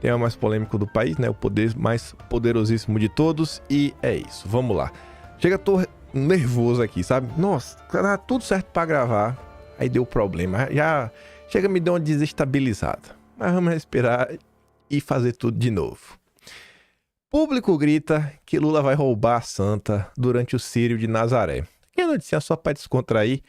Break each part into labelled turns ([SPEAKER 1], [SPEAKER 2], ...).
[SPEAKER 1] tema mais polêmico do país, né? O poder mais poderosíssimo de todos. E é isso, vamos lá. Chega, tô nervoso aqui, sabe? Nossa, tá tudo certo pra gravar. Aí deu problema. Já chega, me deu uma desestabilizada. Mas vamos respirar e fazer tudo de novo. Público grita que Lula vai roubar a santa durante o Círio de Nazaré. Que é notícia só para descontrair.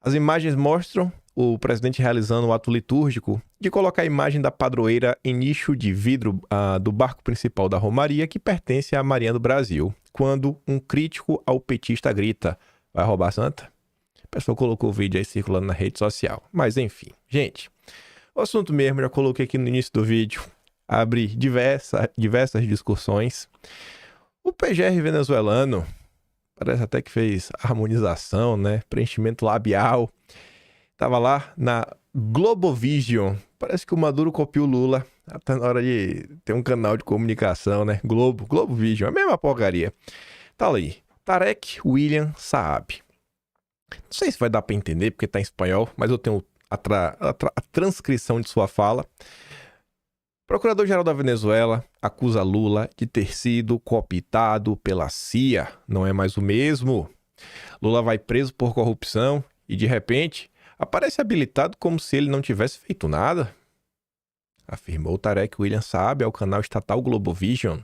[SPEAKER 1] As imagens mostram o presidente realizando o ato litúrgico de colocar a imagem da padroeira em nicho de vidro do barco principal da Romaria, que pertence à Marinha do Brasil, quando um crítico ao petista grita: vai roubar a santa? A pessoa colocou o vídeo aí circulando na rede social. Mas enfim, gente, o assunto mesmo já coloquei aqui no início do vídeo. Abre diversas discussões. O PGR venezuelano parece até que fez harmonização, né? Preenchimento labial. Tava lá na Globovision. Parece que o Maduro copiou o Lula. Até na hora de ter um canal de comunicação, né? Globovision. A mesma porcaria. Tá ali. Tarek William Saab. Não sei se vai dar pra entender, porque tá em espanhol, mas eu tenho a transcrição de sua fala. Procurador-Geral da Venezuela acusa Lula de ter sido cooptado pela CIA. Não é mais o mesmo. Lula vai preso por corrupção e, de repente, aparece habilitado como se ele não tivesse feito nada, afirmou Tarek William Saab ao canal estatal Globovision.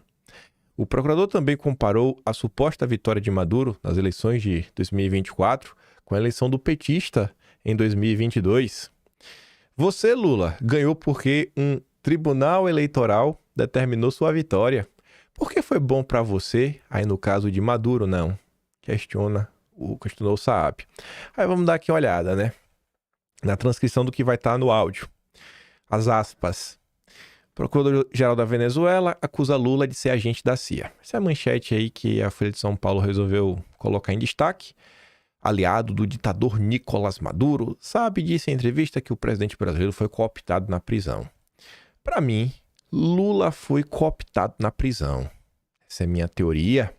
[SPEAKER 1] O procurador também comparou a suposta vitória de Maduro nas eleições de 2024 com a eleição do petista em 2022. Você, Lula, ganhou porque um Tribunal Eleitoral determinou sua vitória. Por que foi bom para você? Aí no caso de Maduro, não. Questionou o Saab. Aí vamos dar aqui uma olhada, né? Na transcrição do que vai estar no áudio. As aspas. Procurador-Geral da Venezuela acusa Lula de ser agente da CIA. Essa é a manchete aí que a Folha de São Paulo resolveu colocar em destaque. Aliado do ditador Nicolás Maduro, Saab disse em entrevista que o presidente brasileiro foi cooptado na prisão. Para mim, Lula foi cooptado na prisão. Essa é minha teoria.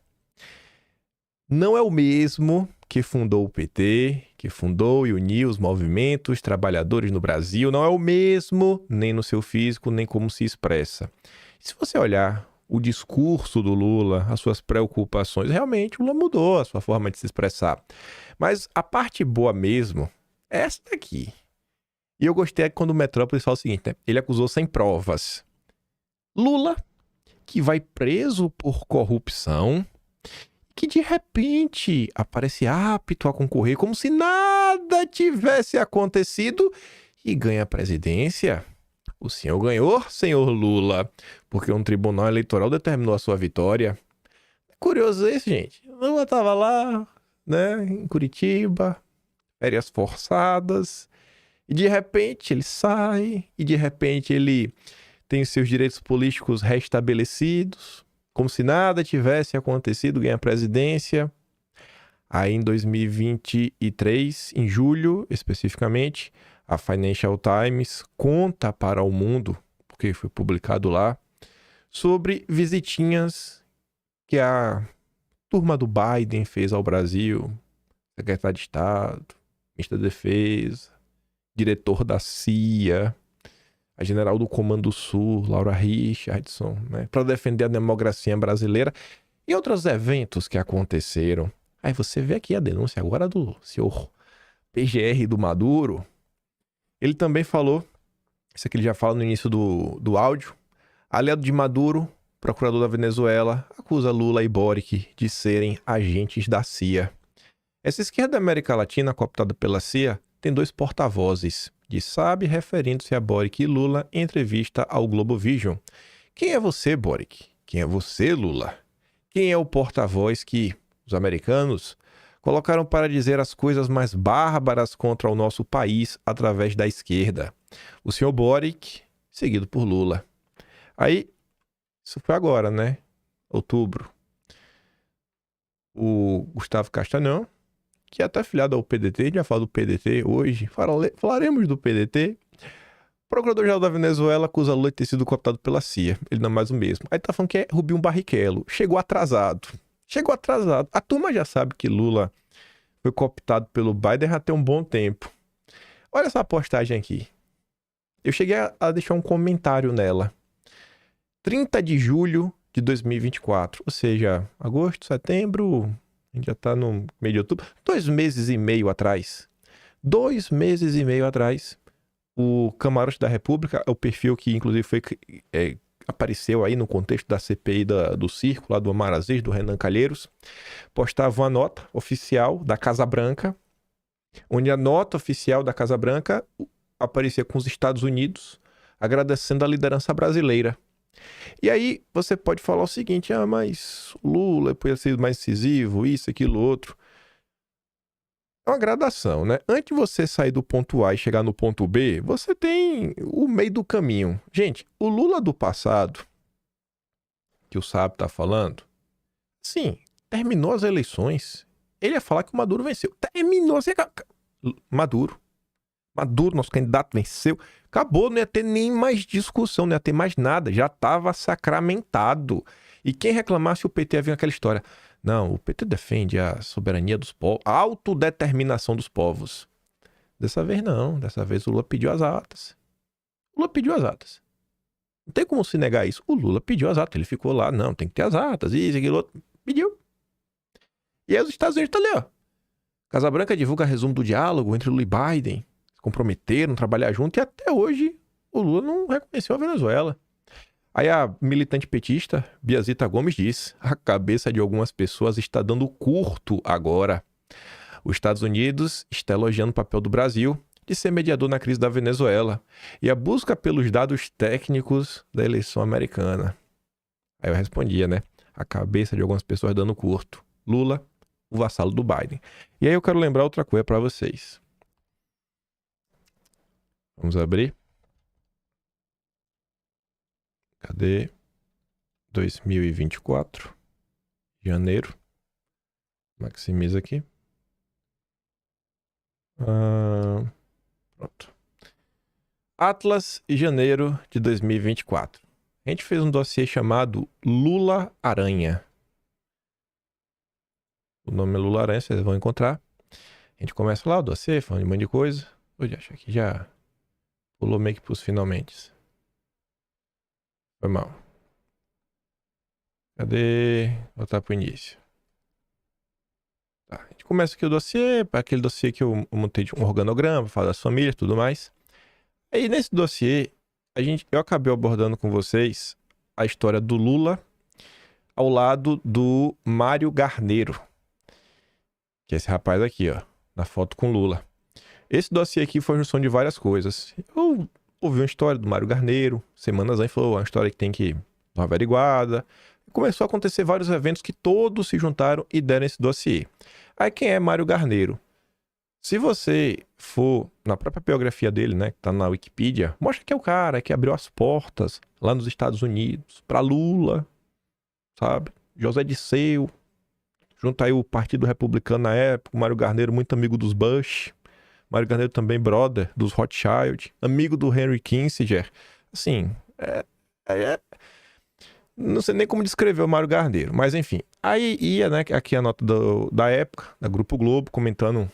[SPEAKER 1] Não é o mesmo que fundou o PT, que fundou e uniu os movimentos trabalhadores no Brasil. Não é o mesmo, nem no seu físico, nem como se expressa. Se você olhar o discurso do Lula, as suas preocupações, realmente o Lula mudou a sua forma de se expressar. Mas a parte boa mesmo é essa daqui. E eu gostei quando o Metrópolis fala o seguinte, né? Ele acusou sem provas. Lula, que vai preso por corrupção, que de repente aparece apto a concorrer como se nada tivesse acontecido e ganha a presidência. O senhor ganhou, senhor Lula, porque um tribunal eleitoral determinou a sua vitória. Curioso isso, gente. Lula estava lá, né, em Curitiba, férias forçadas. E de repente ele sai, e de repente ele tem os seus direitos políticos restabelecidos, como se nada tivesse acontecido, ganha a presidência. Aí em 2023, em julho especificamente, a Financial Times conta para o mundo, porque foi publicado lá, sobre visitinhas que a turma do Biden fez ao Brasil, secretário de Estado, ministro da Defesa, diretor da CIA, a general do Comando Sul, Laura Richardson, né, para defender a democracia brasileira e outros eventos que aconteceram. Aí você vê aqui a denúncia agora do senhor PGR do Maduro. Ele também falou, isso aqui ele já fala no início do áudio, aliado de Maduro, procurador da Venezuela, acusa Lula e Boric de serem agentes da CIA. Essa esquerda da América Latina, cooptada pela CIA, tem dois porta-vozes, de Saab referindo-se a Boric e Lula em entrevista ao Globovision. Quem é você, Boric? Quem é você, Lula? Quem é o porta-voz que os americanos colocaram para dizer as coisas mais bárbaras contra o nosso país através da esquerda? O senhor Boric, seguido por Lula. Aí, isso foi agora, né? Outubro. O Gustavo Castanhão, que é até filiado ao PDT, a gente já fala do PDT hoje, falaremos do PDT. O Procurador-Geral da Venezuela acusa Lula de ter sido cooptado pela CIA. Ele não é mais o mesmo. Aí tá falando que é Rubinho Barrichello. Chegou atrasado. A turma já sabe que Lula foi cooptado pelo Biden já tem um bom tempo. Olha essa postagem aqui. Eu cheguei a deixar um comentário nela. 30 de julho de 2024. Ou seja, agosto, setembro, a gente já tá no meio de outubro. 2 meses e meio atrás. 2 meses e meio atrás, o Camarote da República, o perfil que inclusive apareceu aí no contexto da CPI do circo, lá do Omar Aziz, do Renan Calheiros, postava uma nota oficial da Casa Branca, onde a nota oficial da Casa Branca aparecia com os Estados Unidos, agradecendo a liderança brasileira. E aí você pode falar o seguinte, mas o Lula podia ser mais incisivo, isso, aquilo, outro. É uma gradação, né? Antes de você sair do ponto A e chegar no ponto B, você tem o meio do caminho. Gente, o Lula do passado, que o Sábio tá falando, sim, terminou as eleições. Ele ia falar que o Maduro venceu. Terminou. Maduro, nosso candidato, venceu. Acabou, não ia ter nem mais discussão, não ia ter mais nada. Já estava sacramentado. E quem reclamasse, o PT ia vir aquela história. Não, o PT defende a soberania dos povos, a autodeterminação dos povos. Dessa vez não, dessa vez o Lula pediu as atas. Não tem como se negar isso. O Lula pediu as atas, ele ficou lá, não, tem que ter as atas, isso, aquilo, outro. Pediu. E aí os Estados Unidos estão ali, ó. Casa Branca divulga resumo do diálogo entre Lula e Biden. Se comprometeram, trabalhar junto, e até hoje o Lula não reconheceu a Venezuela. Aí a militante petista, Biazita Gomes, diz: a cabeça de algumas pessoas está dando curto agora. Os Estados Unidos está elogiando o papel do Brasil de ser mediador na crise da Venezuela e a busca pelos dados técnicos da eleição americana. Aí eu respondia, né? A cabeça de algumas pessoas dando curto. Lula, o vassalo do Biden. E aí eu quero lembrar outra coisa para vocês. Vamos abrir. Cadê? 2024. Janeiro. Maximiza aqui. Pronto. Atlas e janeiro de 2024. A gente fez um dossiê chamado Lula Aranha. O nome é Lula Aranha, vocês vão encontrar. A gente começa lá o dossiê, falando de um monte de coisa. Hoje acho que já pulou meio que pros finalmente. Foi mal. Cadê? Voltar pro início. Tá, a gente começa aqui o dossiê, aquele dossiê que eu montei de um organograma, falar das famílias e tudo mais. Aí nesse dossiê, eu acabei abordando com vocês a história do Lula ao lado do Mário Garneiro. Que é esse rapaz aqui, ó, na foto com Lula. Esse dossiê aqui foi a junção de várias coisas. Eu ouvi uma história do Mário Garneiro, semanas antes falou, uma história que tem que dar uma averiguada. Começou a acontecer vários eventos que todos se juntaram e deram esse dossiê. Aí quem é Mário Garneiro? Se você for na própria biografia dele, né, que tá na Wikipedia, mostra que é o cara que abriu as portas lá nos Estados Unidos para Lula, sabe? José Disseu, junta aí o Partido Republicano na época, o Mário Garneiro muito amigo dos Bush, Mário Garneiro também brother dos Rothschild, amigo do Henry Kissinger. Assim, não sei nem como descrever o Mário Garneiro, mas enfim. Aí ia, né, aqui a nota da época, da Grupo Globo, comentando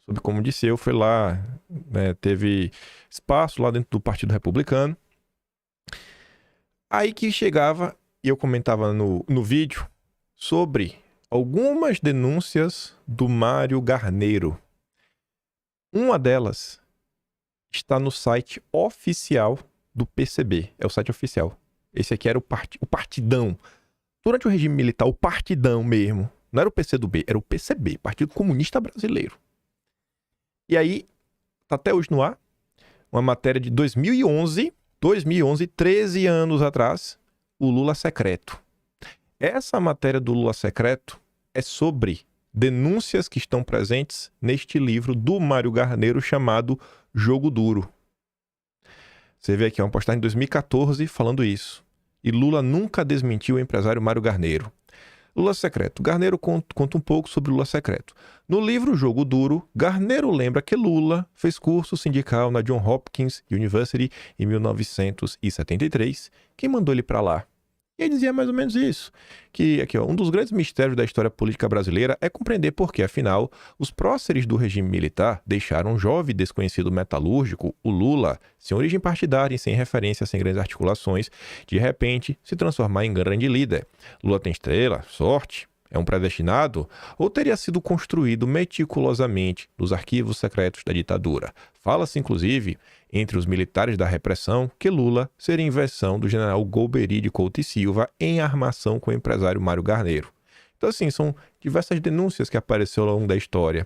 [SPEAKER 1] sobre como Disseu foi lá, né, teve espaço lá dentro do Partido Republicano. Aí que chegava, e eu comentava no vídeo, sobre algumas denúncias do Mário Garneiro. Uma delas está no site oficial do PCB, é o site oficial. Esse aqui era o partidão. Durante o regime militar, o partidão mesmo. Não era o PCdoB, era o PCB, Partido Comunista Brasileiro. E aí, tá até hoje no ar, uma matéria de 2011, 13 anos atrás, o Lula Secreto. Essa matéria do Lula Secreto é sobre denúncias que estão presentes neste livro do Mário Garneiro chamado Jogo Duro. Você vê aqui, é uma postagem de 2014 falando isso. E Lula nunca desmentiu o empresário Mário Garneiro. Lula Secreto. Garneiro conta um pouco sobre Lula Secreto. No livro Jogo Duro, Garneiro lembra que Lula fez curso sindical na Johns Hopkins University em 1973. Quem mandou ele para lá? E ele dizia mais ou menos isso, que aqui, ó, um dos grandes mistérios da história política brasileira é compreender por que, afinal, os próceres do regime militar deixaram um jovem desconhecido metalúrgico, o Lula, sem origem partidária e sem referência, sem grandes articulações, de repente se transformar em grande líder. Lula tem estrela, sorte, é um predestinado? Ou teria sido construído meticulosamente nos arquivos secretos da ditadura? Fala-se, inclusive, entre os militares da repressão, que Lula seria inversão do general Golbery de Couto e Silva em armação com o empresário Mário Garneiro. Então, assim, são diversas denúncias que apareceram ao longo da história.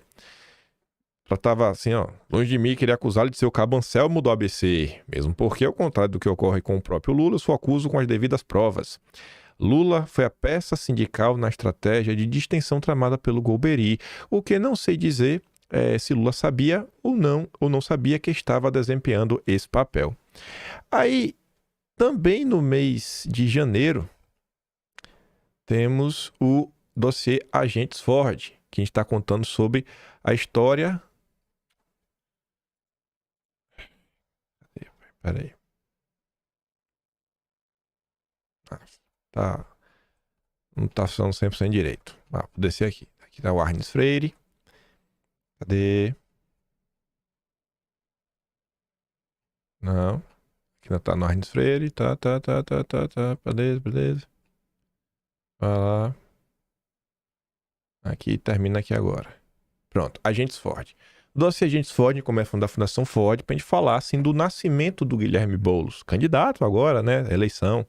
[SPEAKER 1] Tratava assim, ó, longe de mim querer acusá-lo de ser o cabo Anselmo do ABC, mesmo porque, ao contrário do que ocorre com o próprio Lula, eu só acuso com as devidas provas. Lula foi a peça sindical na estratégia de distensão tramada pelo Golbery, o que não sei dizer se Lula sabia ou não sabia que estava desempenhando esse papel. Aí, também no mês de janeiro, temos o dossiê Agentes Ford, que a gente está contando sobre a história... Peraí. Tá. Não tá funcionando 100% direito. Vou descer aqui. Aqui tá o Arnes Freire. Cadê? Não. Aqui não tá no Arnes Freire. Tá. Beleza. Vai lá. Aqui, termina aqui agora. Pronto. Agentes Ford. Dossiê Agentes Ford, começa da Fundação Ford, pra gente falar, assim, do nascimento do Guilherme Boulos. Candidato agora, né? Eleição.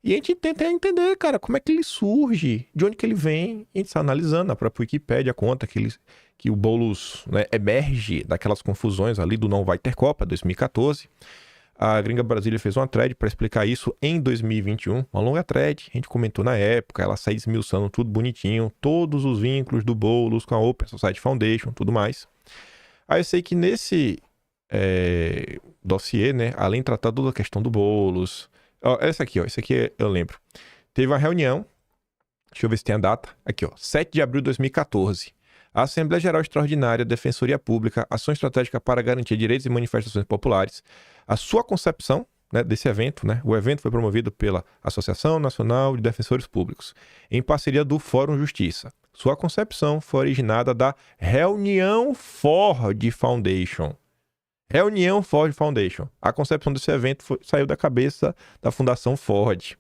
[SPEAKER 1] E a gente tenta entender, cara, como é que ele surge, de onde que ele vem. A gente está analisando, a própria Wikipédia conta que o Boulos, né, emerge daquelas confusões ali do Não Vai Ter Copa, 2014. A Gringa Brasília fez uma thread para explicar isso em 2021, uma longa thread. A gente comentou na época, ela sai esmiuçando tudo bonitinho, todos os vínculos do Boulos com a Open Society Foundation, tudo mais. Aí eu sei que nesse dossiê, né, além de tratar toda a questão do Boulos... Esse aqui eu lembro. Teve uma reunião, deixa eu ver se tem a data. Aqui, ó, 7 de abril de 2014. A Assembleia Geral Extraordinária, Defensoria Pública, Ação Estratégica para Garantir Direitos e Manifestações Populares. A sua concepção, né, desse evento, né? O evento foi promovido pela Associação Nacional de Defensores Públicos, em parceria do Fórum Justiça. Sua concepção foi originada da Reunião Ford Foundation. Reunião Ford Foundation. A concepção desse evento saiu da cabeça da Fundação Ford.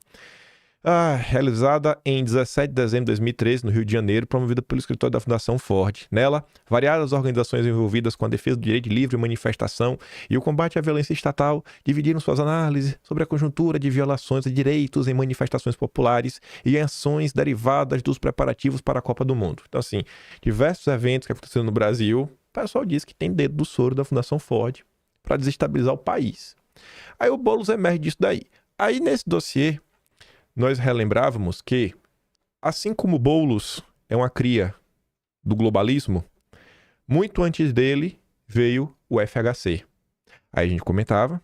[SPEAKER 1] Realizada em 17 de dezembro de 2013, no Rio de Janeiro, promovida pelo escritório da Fundação Ford. Nela, variadas organizações envolvidas com a defesa do direito de livre manifestação e o combate à violência estatal dividiram suas análises sobre a conjuntura de violações de direitos em manifestações populares e ações derivadas dos preparativos para a Copa do Mundo. Então, assim, diversos eventos que aconteceram no Brasil... O pessoal diz que tem dedo do soro da Fundação Ford para desestabilizar o país. Aí o Boulos emerge disso daí. Aí nesse dossiê, nós relembrávamos que, assim como o Boulos é uma cria do globalismo, muito antes dele veio o FHC. Aí a gente comentava,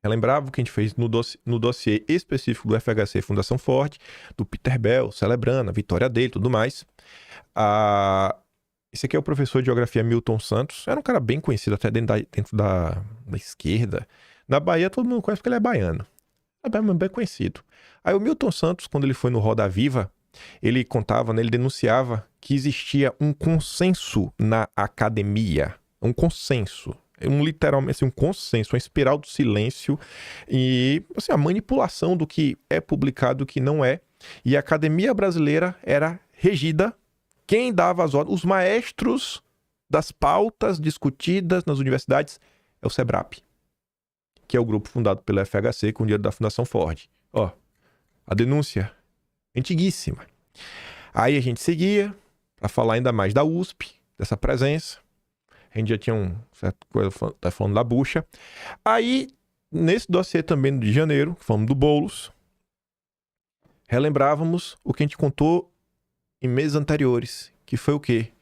[SPEAKER 1] relembrava o que a gente fez no dossiê específico do FHC Fundação Ford, do Peter Bell, celebrando a vitória dele e tudo mais. Esse aqui é o professor de geografia Milton Santos. Era um cara bem conhecido até dentro da esquerda. Na Bahia todo mundo conhece porque ele é baiano. É bem conhecido. Aí o Milton Santos, quando ele foi no Roda Viva, ele contava, né, ele denunciava que existia um consenso na academia. Um consenso. Literalmente assim, um consenso, uma espiral do silêncio e assim, a manipulação do que é publicado e do que não é. E a academia brasileira era regida. Quem dava as ordens, os maestros das pautas discutidas nas universidades, é o SEBRAP, que é o grupo fundado pelo FHC com o dinheiro da Fundação Ford. Ó, a denúncia antiguíssima. Aí a gente seguia para falar ainda mais da USP, dessa presença. A gente já tinha um certo coisa falando da bucha. Aí, nesse dossiê também de janeiro, que falamos do Boulos, relembrávamos o que a gente contou em meses anteriores, que foi o quê?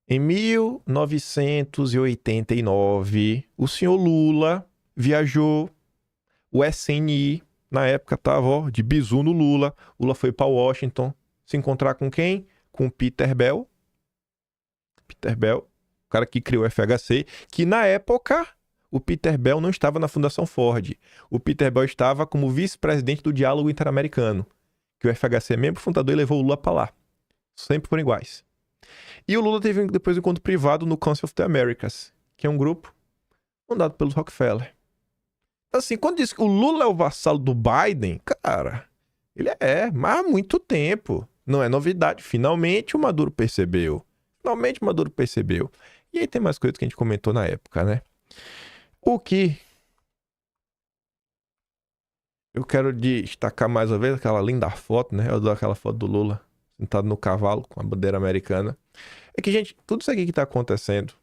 [SPEAKER 1] Em 1989, o senhor Lula viajou, o SNI, na época estava de bizu no Lula. Lula foi para Washington se encontrar com quem? Com o Peter Bell. Peter Bell, o cara que criou o FHC, que na época O Peter Bell não estava na Fundação Ford. O Peter Bell estava como vice-presidente do Diálogo Interamericano, que o FHC é membro fundador e levou o Lula para lá. Sempre por iguais. E o Lula teve depois um encontro privado no Council of the Americas, que é um grupo fundado pelos Rockefeller. Assim, quando diz que o Lula é o vassalo do Biden, cara, ele mas há muito tempo. Não é novidade. Finalmente o Maduro percebeu. E aí tem mais coisas que a gente comentou na época, né? O que eu quero destacar mais uma vez, aquela linda foto, né? Eu dou aquela foto do Lula sentado no cavalo com a bandeira americana. É que, gente, tudo isso aqui que tá acontecendo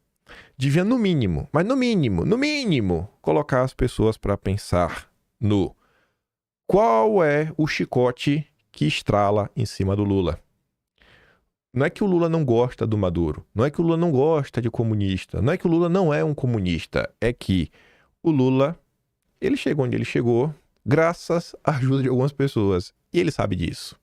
[SPEAKER 1] devia, no mínimo, colocar as pessoas para pensar no qual é o chicote que estrala em cima do Lula. Não é que o Lula não gosta do Maduro, não é que o Lula não gosta de comunista, não é que o Lula não é um comunista, é que o Lula, ele chegou onde ele chegou graças à ajuda de algumas pessoas, e ele sabe disso.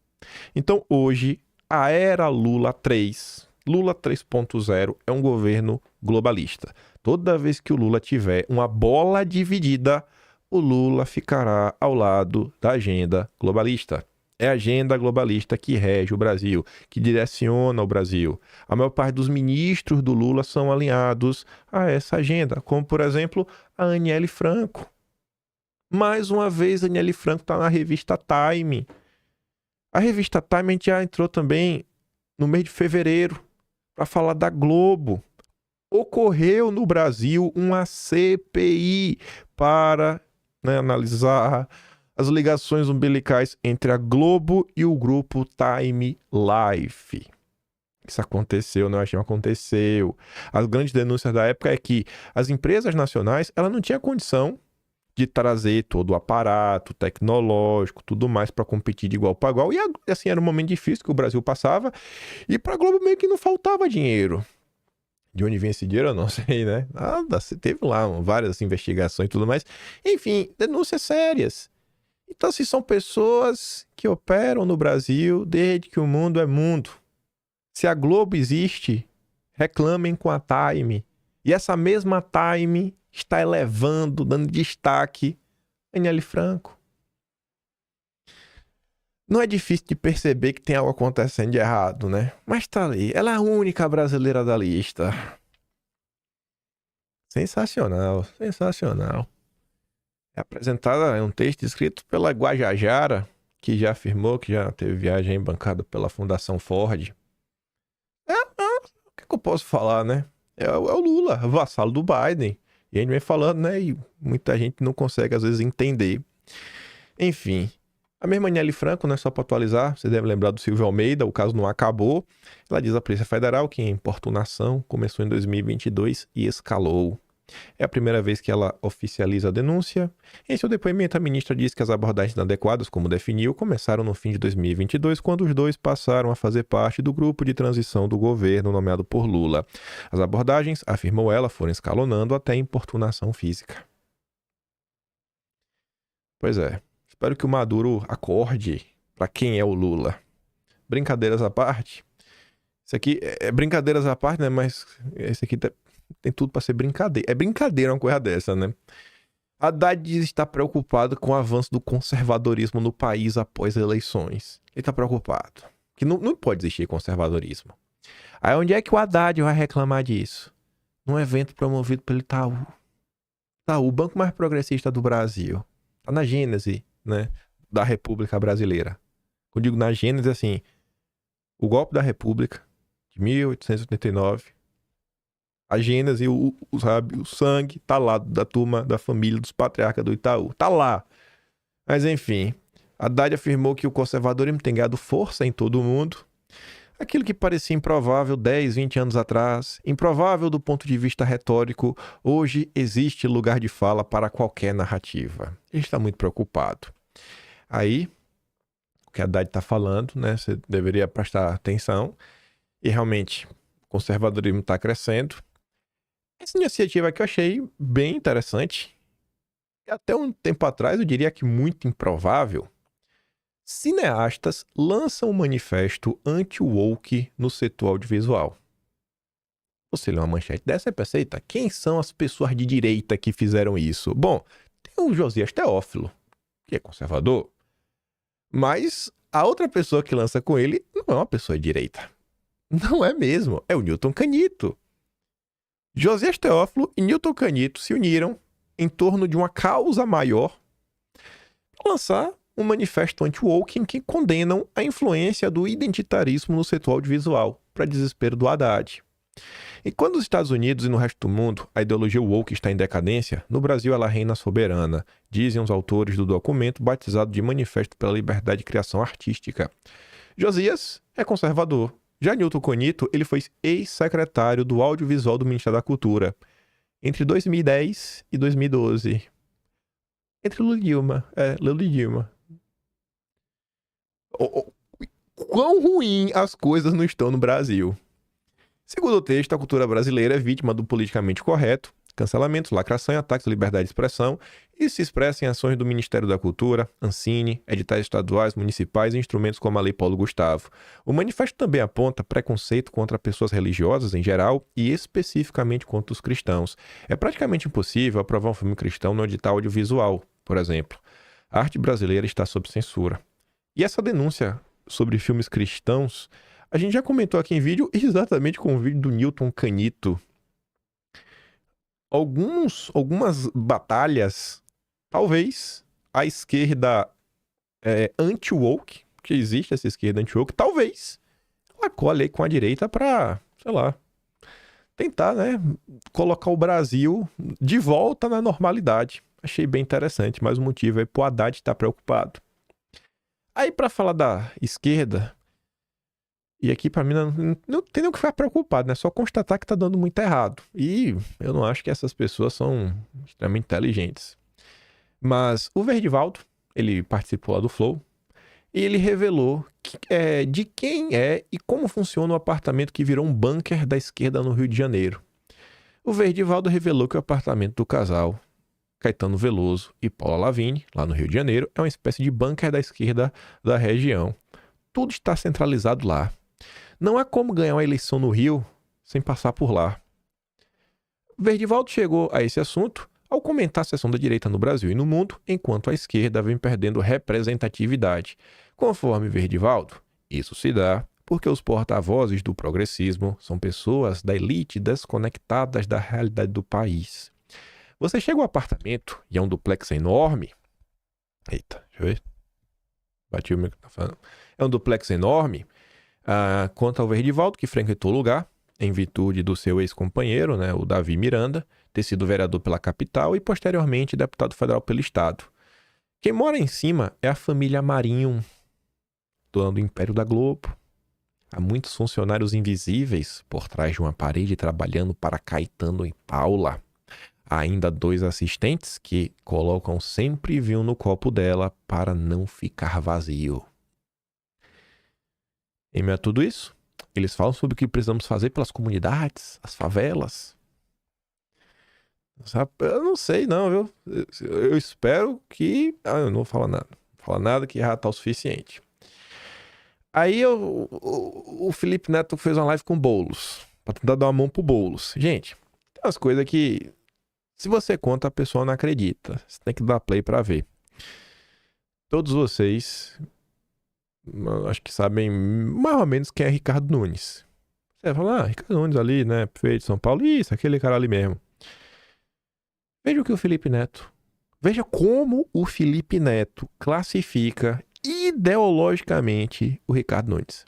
[SPEAKER 1] Então hoje, a era Lula 3, Lula 3.0 é um governo globalista. Toda vez que o Lula tiver uma bola dividida, o Lula ficará ao lado da agenda globalista. É a agenda globalista que rege o Brasil, que direciona o Brasil. A maior parte dos ministros do Lula são alinhados a essa agenda, como, por exemplo, a Aniele Franco. Mais uma vez, a Aniele Franco está na revista Time. A revista Time a gente já entrou também no mês de fevereiro para falar da Globo. Ocorreu no Brasil uma CPI para analisar as ligações umbilicais entre a Globo e o grupo Time Life. Isso aconteceu, não aconteceu. As grandes denúncias da época é que as empresas nacionais ela não tinham condição de trazer todo o aparato tecnológico, tudo mais para competir de igual para igual. E assim, era um momento difícil que o Brasil passava e para a Globo meio que não faltava dinheiro. De onde vem esse dinheiro, eu não sei, né? Nada, teve lá várias investigações e tudo mais. Enfim, denúncias sérias. Então, assim, são pessoas que operam no Brasil desde que o mundo é mundo. Se a Globo existe, reclamem com a Time. E essa mesma Time está elevando, dando destaque a Aniele Franco. Não é difícil de perceber que tem algo acontecendo de errado, né? Mas tá ali. Ela é a única brasileira da lista. Sensacional. É apresentada em um texto escrito pela Guajajara, que já afirmou que já teve viagem bancada pela Fundação Ford. O que eu posso falar, né? É o Lula, vassalo do Biden. E a gente vem falando, né? E muita gente não consegue, às vezes, entender. Enfim, a mesma Aniele Franco, né? Só para atualizar, você deve lembrar do Silvio Almeida, o caso não acabou. Ela diz à Polícia Federal que a importunação começou em 2022 e escalou. É a primeira vez que ela oficializa a denúncia. Em seu depoimento, a ministra diz que as abordagens inadequadas, como definiu, começaram no fim de 2022, quando os dois passaram a fazer parte do grupo de transição do governo nomeado por Lula. As abordagens, afirmou ela, foram escalonando até importunação física. Pois é, espero que o Maduro acorde para quem é o Lula. Brincadeiras à parte. Isso aqui é brincadeiras à parte, né? Mas esse aqui tem tudo para ser brincadeira. É brincadeira uma coisa dessa, né? Haddad está preocupado com o avanço do conservadorismo no país após eleições. Ele está preocupado. Que não pode existir conservadorismo. Aí onde é que o Haddad vai reclamar disso? Num evento promovido pelo Itaú. Itaú, o banco mais progressista do Brasil. Tá na gênese, né? Da República Brasileira. Eu digo na gênese, assim, o golpe da República de 1889, a gênese, sabe, o sangue tá lá da turma, da família dos patriarcas do Itaú. Tá lá. Mas enfim, Haddad afirmou que o conservadorismo tem ganhado força em todo o mundo. Aquilo que parecia improvável 10, 20 anos atrás, improvável do ponto de vista retórico, hoje existe lugar de fala para qualquer narrativa. Ele está muito preocupado. Aí, o que Haddad está falando, né? Você deveria prestar atenção. E realmente, o conservadorismo está crescendo. Essa iniciativa aqui eu achei bem interessante. Até um tempo atrás, eu diria que muito improvável. Cineastas lançam um manifesto anti-woke no setor audiovisual. Você lê uma manchete dessa e pensa, eita, quem são as pessoas de direita que fizeram isso? Bom, tem o Josias Teófilo, que é conservador, mas a outra pessoa que lança com ele não é uma pessoa de direita. Não é mesmo, é o Newton Canito. Josias Teófilo e Newton Canito se uniram em torno de uma causa maior para lançar um manifesto anti-woke em que condenam a influência do identitarismo no setor audiovisual, para desespero do Haddad. E quando nos Estados Unidos e no resto do mundo a ideologia woke está em decadência, no Brasil ela reina soberana, dizem os autores do documento batizado de Manifesto pela Liberdade de Criação Artística. Josias é conservador. Já Newton Canito, ele foi ex-secretário do Audiovisual do Ministério da Cultura entre 2010 e 2012. Entre Lula e Dilma. Quão ruim as coisas não estão no Brasil. Segundo o texto, a cultura brasileira é vítima do politicamente correto, cancelamentos, lacração e ataques à liberdade de expressão, e se expressa em ações do Ministério da Cultura, Ancine, editais estaduais, municipais e instrumentos como a Lei Paulo Gustavo. O manifesto também aponta preconceito contra pessoas religiosas em geral e especificamente contra os cristãos. É praticamente impossível aprovar um filme cristão no edital audiovisual, por exemplo. A arte brasileira está sob censura. E essa denúncia sobre filmes cristãos, a gente já comentou aqui em vídeo, exatamente com o vídeo do Newton Canito. Algumas batalhas, talvez a esquerda anti-woke, que existe essa esquerda anti-woke, talvez ela colhe com a direita para, sei lá, tentar, né, colocar o Brasil de volta na normalidade. Achei bem interessante, mais um motivo aí pro Haddad estar preocupado. Aí, para falar da esquerda, e aqui para mim não tem nem o que ficar preocupado, né? Só constatar que tá dando muito errado. E eu não acho que essas pessoas são extremamente inteligentes. Mas o Verdivaldo, ele participou lá do Flow, e ele revelou de quem é e como funciona o apartamento que virou um bunker da esquerda no Rio de Janeiro. O Verdivaldo revelou que o apartamento do casal Caetano Veloso e Paula Lavigne, lá no Rio de Janeiro, é uma espécie de bunker da esquerda da região. Tudo está centralizado lá. Não há como ganhar uma eleição no Rio sem passar por lá. Verdivaldo chegou a esse assunto ao comentar a sessão da direita no Brasil e no mundo, enquanto a esquerda vem perdendo representatividade. Conforme Verdivaldo, isso se dá porque os porta-vozes do progressismo são pessoas da elite desconectadas da realidade do país. Você chega ao apartamento e é um duplex enorme. Eita, deixa eu ver. Bati o microfone. É um duplex enorme. Conta ao Verdivaldo, que frequentou o lugar em virtude do seu ex-companheiro, né, o Davi Miranda, ter sido vereador pela capital e posteriormente deputado federal pelo estado. Quem mora em cima é a família Marinho, dona do Império da Globo. Há muitos funcionários invisíveis por trás de uma parede trabalhando para Caetano e Paula. Há ainda 2 assistentes que colocam sempre vinho no copo dela para não ficar vazio. Em meio a tudo isso, eles falam sobre o que precisamos fazer pelas comunidades, as favelas. Eu não sei não, viu? Eu espero que... eu não vou falar nada. Não vou falar nada que já tá o suficiente. Aí o Felipe Neto fez uma live com o Boulos, pra tentar dar uma mão pro Boulos. Gente, tem umas coisas que... se você conta, a pessoa não acredita. Você tem que dar play pra ver. Todos vocês... acho que sabem mais ou menos quem é Ricardo Nunes. Você vai falar, Ricardo Nunes ali, né? Prefeito de São Paulo. Isso, aquele cara ali mesmo. Veja o que o Felipe Neto... veja como o Felipe Neto classifica ideologicamente o Ricardo Nunes.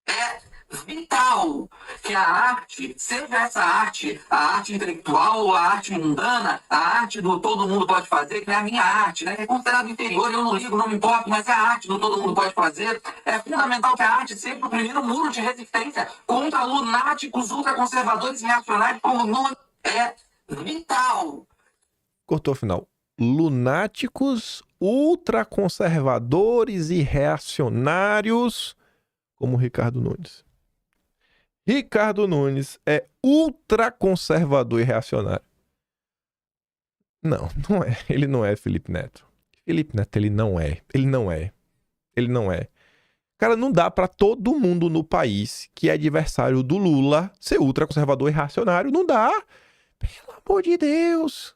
[SPEAKER 2] É vital que a arte, seja essa arte, a arte intelectual, a arte mundana, a arte do todo mundo pode fazer, que é a minha arte, né? É considerado inferior, eu não ligo, não me importo, mas é a arte do todo mundo pode fazer. É fundamental que a arte seja o primeiro muro de resistência contra lunáticos ultraconservadores e reacionários como Nunes. É vital.
[SPEAKER 1] Cortou o final. Lunáticos, ultraconservadores e reacionários como Ricardo Nunes. Ricardo Nunes é ultraconservador e reacionário. Não é. Ele não é Felipe Neto. Felipe Neto, ele não é. Cara, não dá pra todo mundo no país que é adversário do Lula ser ultraconservador e reacionário. Não dá. Pelo amor de Deus.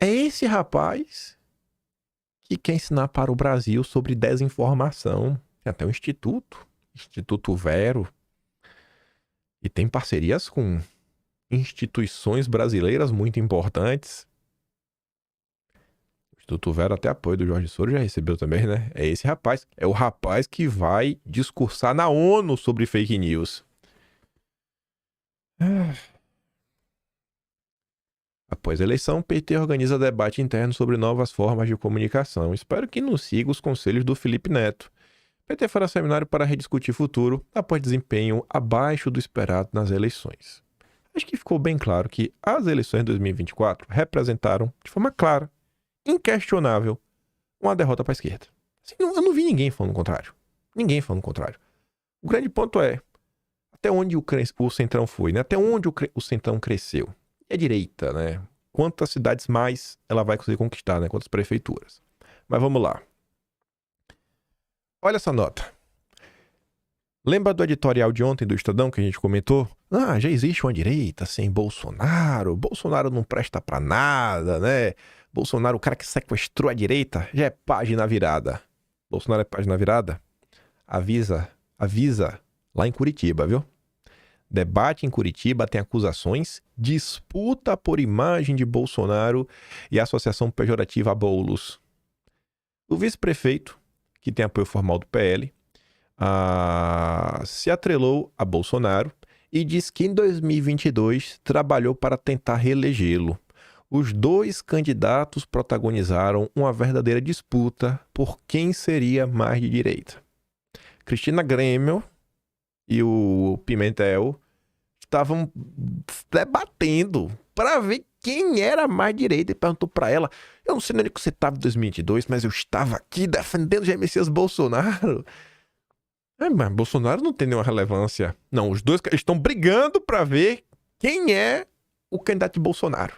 [SPEAKER 1] É esse rapaz que quer ensinar para o Brasil sobre desinformação. Tem até um Instituto Vero. E tem parcerias com instituições brasileiras muito importantes. O Instituto Vero até apoio do Jorge Soros já recebeu também, né? É esse rapaz. É o rapaz que vai discursar na ONU sobre fake news. Após a eleição, PT organiza debate interno sobre novas formas de comunicação. Espero que não siga os conselhos do Felipe Neto. PT fará seminário para rediscutir futuro após desempenho abaixo do esperado nas eleições. Acho que ficou bem claro que as eleições de 2024 representaram, de forma clara, inquestionável, uma derrota para a esquerda. Assim, eu não vi ninguém falando o contrário. Ninguém falando o contrário. O grande ponto é até onde o Centrão foi, né? Até onde o Centrão cresceu. E a direita, né? Quantas cidades mais ela vai conseguir conquistar, né? Quantas prefeituras. Mas vamos lá. Olha essa nota. Lembra do editorial de ontem do Estadão que a gente comentou? Ah, já existe uma direita sem Bolsonaro. Bolsonaro não presta pra nada, né? Bolsonaro, o cara que sequestrou a direita, já é página virada. Bolsonaro é página virada? Avisa lá em Curitiba, viu? Debate em Curitiba tem acusações, disputa por imagem de Bolsonaro e associação pejorativa a bolos. O vice-prefeito, que tem apoio formal do PL, se atrelou a Bolsonaro e diz que em 2022 trabalhou para tentar reelegê-lo. Os dois candidatos protagonizaram uma verdadeira disputa por quem seria mais de direita. Cristina Grêmio e o Pimentel estavam debatendo para ver quem era mais direita. E perguntou para ela: eu não sei nem onde você estava em 2022, mas eu estava aqui defendendo Jair Messias Bolsonaro. Mas Bolsonaro não tem nenhuma relevância. Não, os dois estão brigando para ver quem é o candidato de Bolsonaro.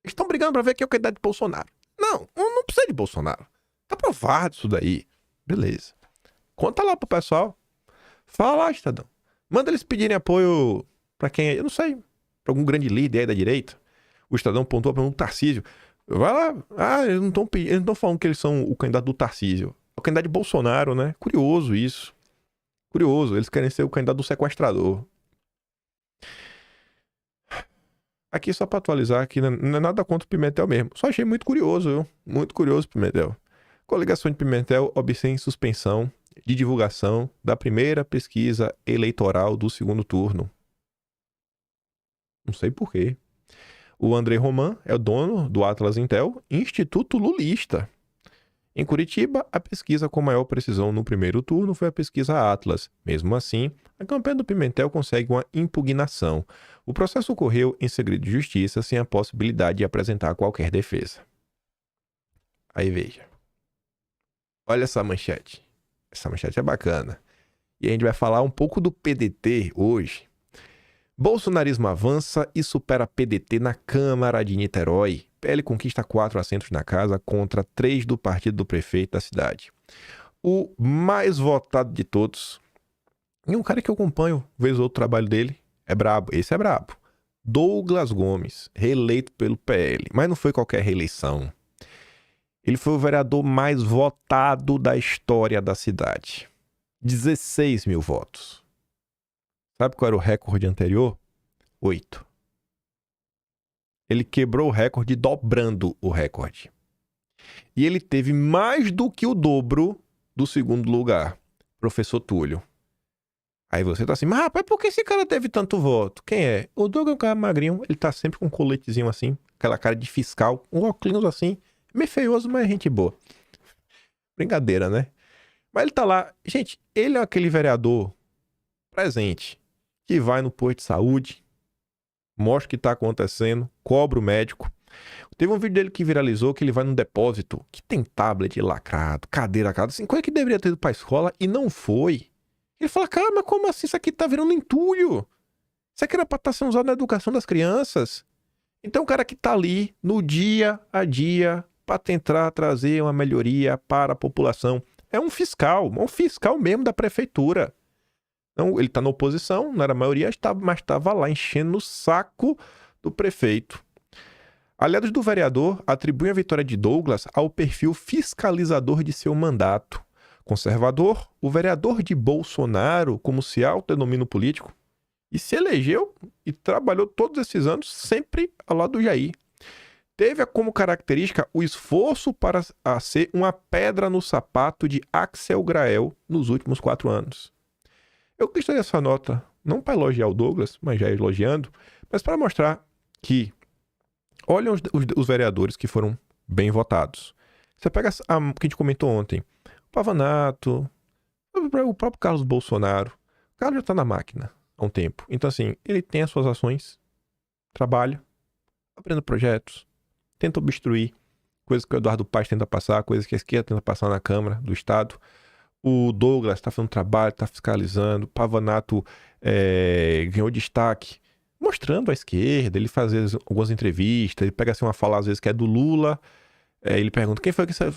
[SPEAKER 1] Eles estão brigando para ver quem é o candidato de Bolsonaro. Não precisa de Bolsonaro. Tá provado isso daí. Beleza. Conta lá pro pessoal. Fala lá, Estadão. Manda eles pedirem apoio pra quem é, eu não sei, pra algum grande líder aí da direita. O Estadão pontuou para um Tarcísio. Vai lá. Eles não estão falando que eles são o candidato do Tarcísio. É o candidato de Bolsonaro, né? Curioso isso. Curioso. Eles querem ser o candidato do sequestrador. Aqui só pra atualizar, aqui não é nada contra o Pimentel mesmo. Só achei muito curioso, viu? Muito curioso, Pimentel. Coligação de Pimentel obtém suspensão de divulgação da primeira pesquisa eleitoral do segundo turno. Não sei por quê. O André Roman é o dono do Atlas Intel, Instituto Lulista. Em Curitiba, a pesquisa com maior precisão no primeiro turno foi a pesquisa Atlas. Mesmo assim, a campanha do Pimentel consegue uma impugnação. O processo ocorreu em segredo de justiça, sem a possibilidade de apresentar qualquer defesa. Aí veja. Olha essa manchete. Essa manchete é bacana. E a gente vai falar um pouco do PDT hoje. Bolsonarismo avança e supera PDT na Câmara de Niterói. PL conquista 4 assentos na casa contra 3 do partido do prefeito da cidade. O mais votado de todos, e um cara que eu acompanho, vez ou outro trabalho dele, é brabo. Esse é brabo. Douglas Gomes, reeleito pelo PL. Mas não foi qualquer reeleição. Ele foi o vereador mais votado da história da cidade. 16 mil votos. Sabe qual era o recorde anterior? 8. Ele quebrou o recorde dobrando o recorde. E ele teve mais do que o dobro do segundo lugar, professor Túlio. Aí você tá assim, mas rapaz, por que esse cara teve tanto voto? Quem é? O Douglas é um cara magrinho, ele tá sempre com um coletezinho assim, aquela cara de fiscal, um óculos assim, meio feioso, mas gente boa. Brincadeira, né? Mas ele tá lá. Gente, ele é aquele vereador presente que vai no posto de saúde, mostra o que tá acontecendo, cobra o médico. Teve um vídeo dele que viralizou que ele vai num depósito que tem tablet lacrado, cadeira lacrada, assim, coisa que deveria ter ido pra escola e não foi. Ele fala, cara, mas como assim? Isso aqui tá virando entulho. Isso aqui era pra estar sendo usado na educação das crianças. Então o cara que tá ali no dia a dia para tentar trazer uma melhoria para a população. É um fiscal mesmo da prefeitura. Então, ele está na oposição, não era a maioria, mas estava lá enchendo o saco do prefeito. Aliados do vereador atribuem a vitória de Douglas ao perfil fiscalizador de seu mandato. Conservador, o vereador de Bolsonaro, como se autodenomina o político, e se elegeu e trabalhou todos esses anos sempre ao lado do Jair. Teve como característica o esforço para ser uma pedra no sapato de Axel Grael nos últimos 4 anos. Eu quis trazer essa nota, não para elogiar o Douglas, mas já elogiando, mas para mostrar que, olha os vereadores que foram bem votados. Você pega que a gente comentou ontem, o Pavanato, o próprio Carlos Bolsonaro. O Carlos já está na máquina há um tempo. Então, assim, ele tem as suas ações, trabalha, aprende projetos, tenta obstruir coisas que o Eduardo Paes tenta passar, coisas que a esquerda tenta passar na Câmara do Estado. O Douglas está fazendo trabalho, está fiscalizando. O Pavanato ganhou destaque, mostrando a esquerda. Ele faz algumas entrevistas, ele pega assim uma fala às vezes que é do Lula. Ele pergunta, quem foi que você...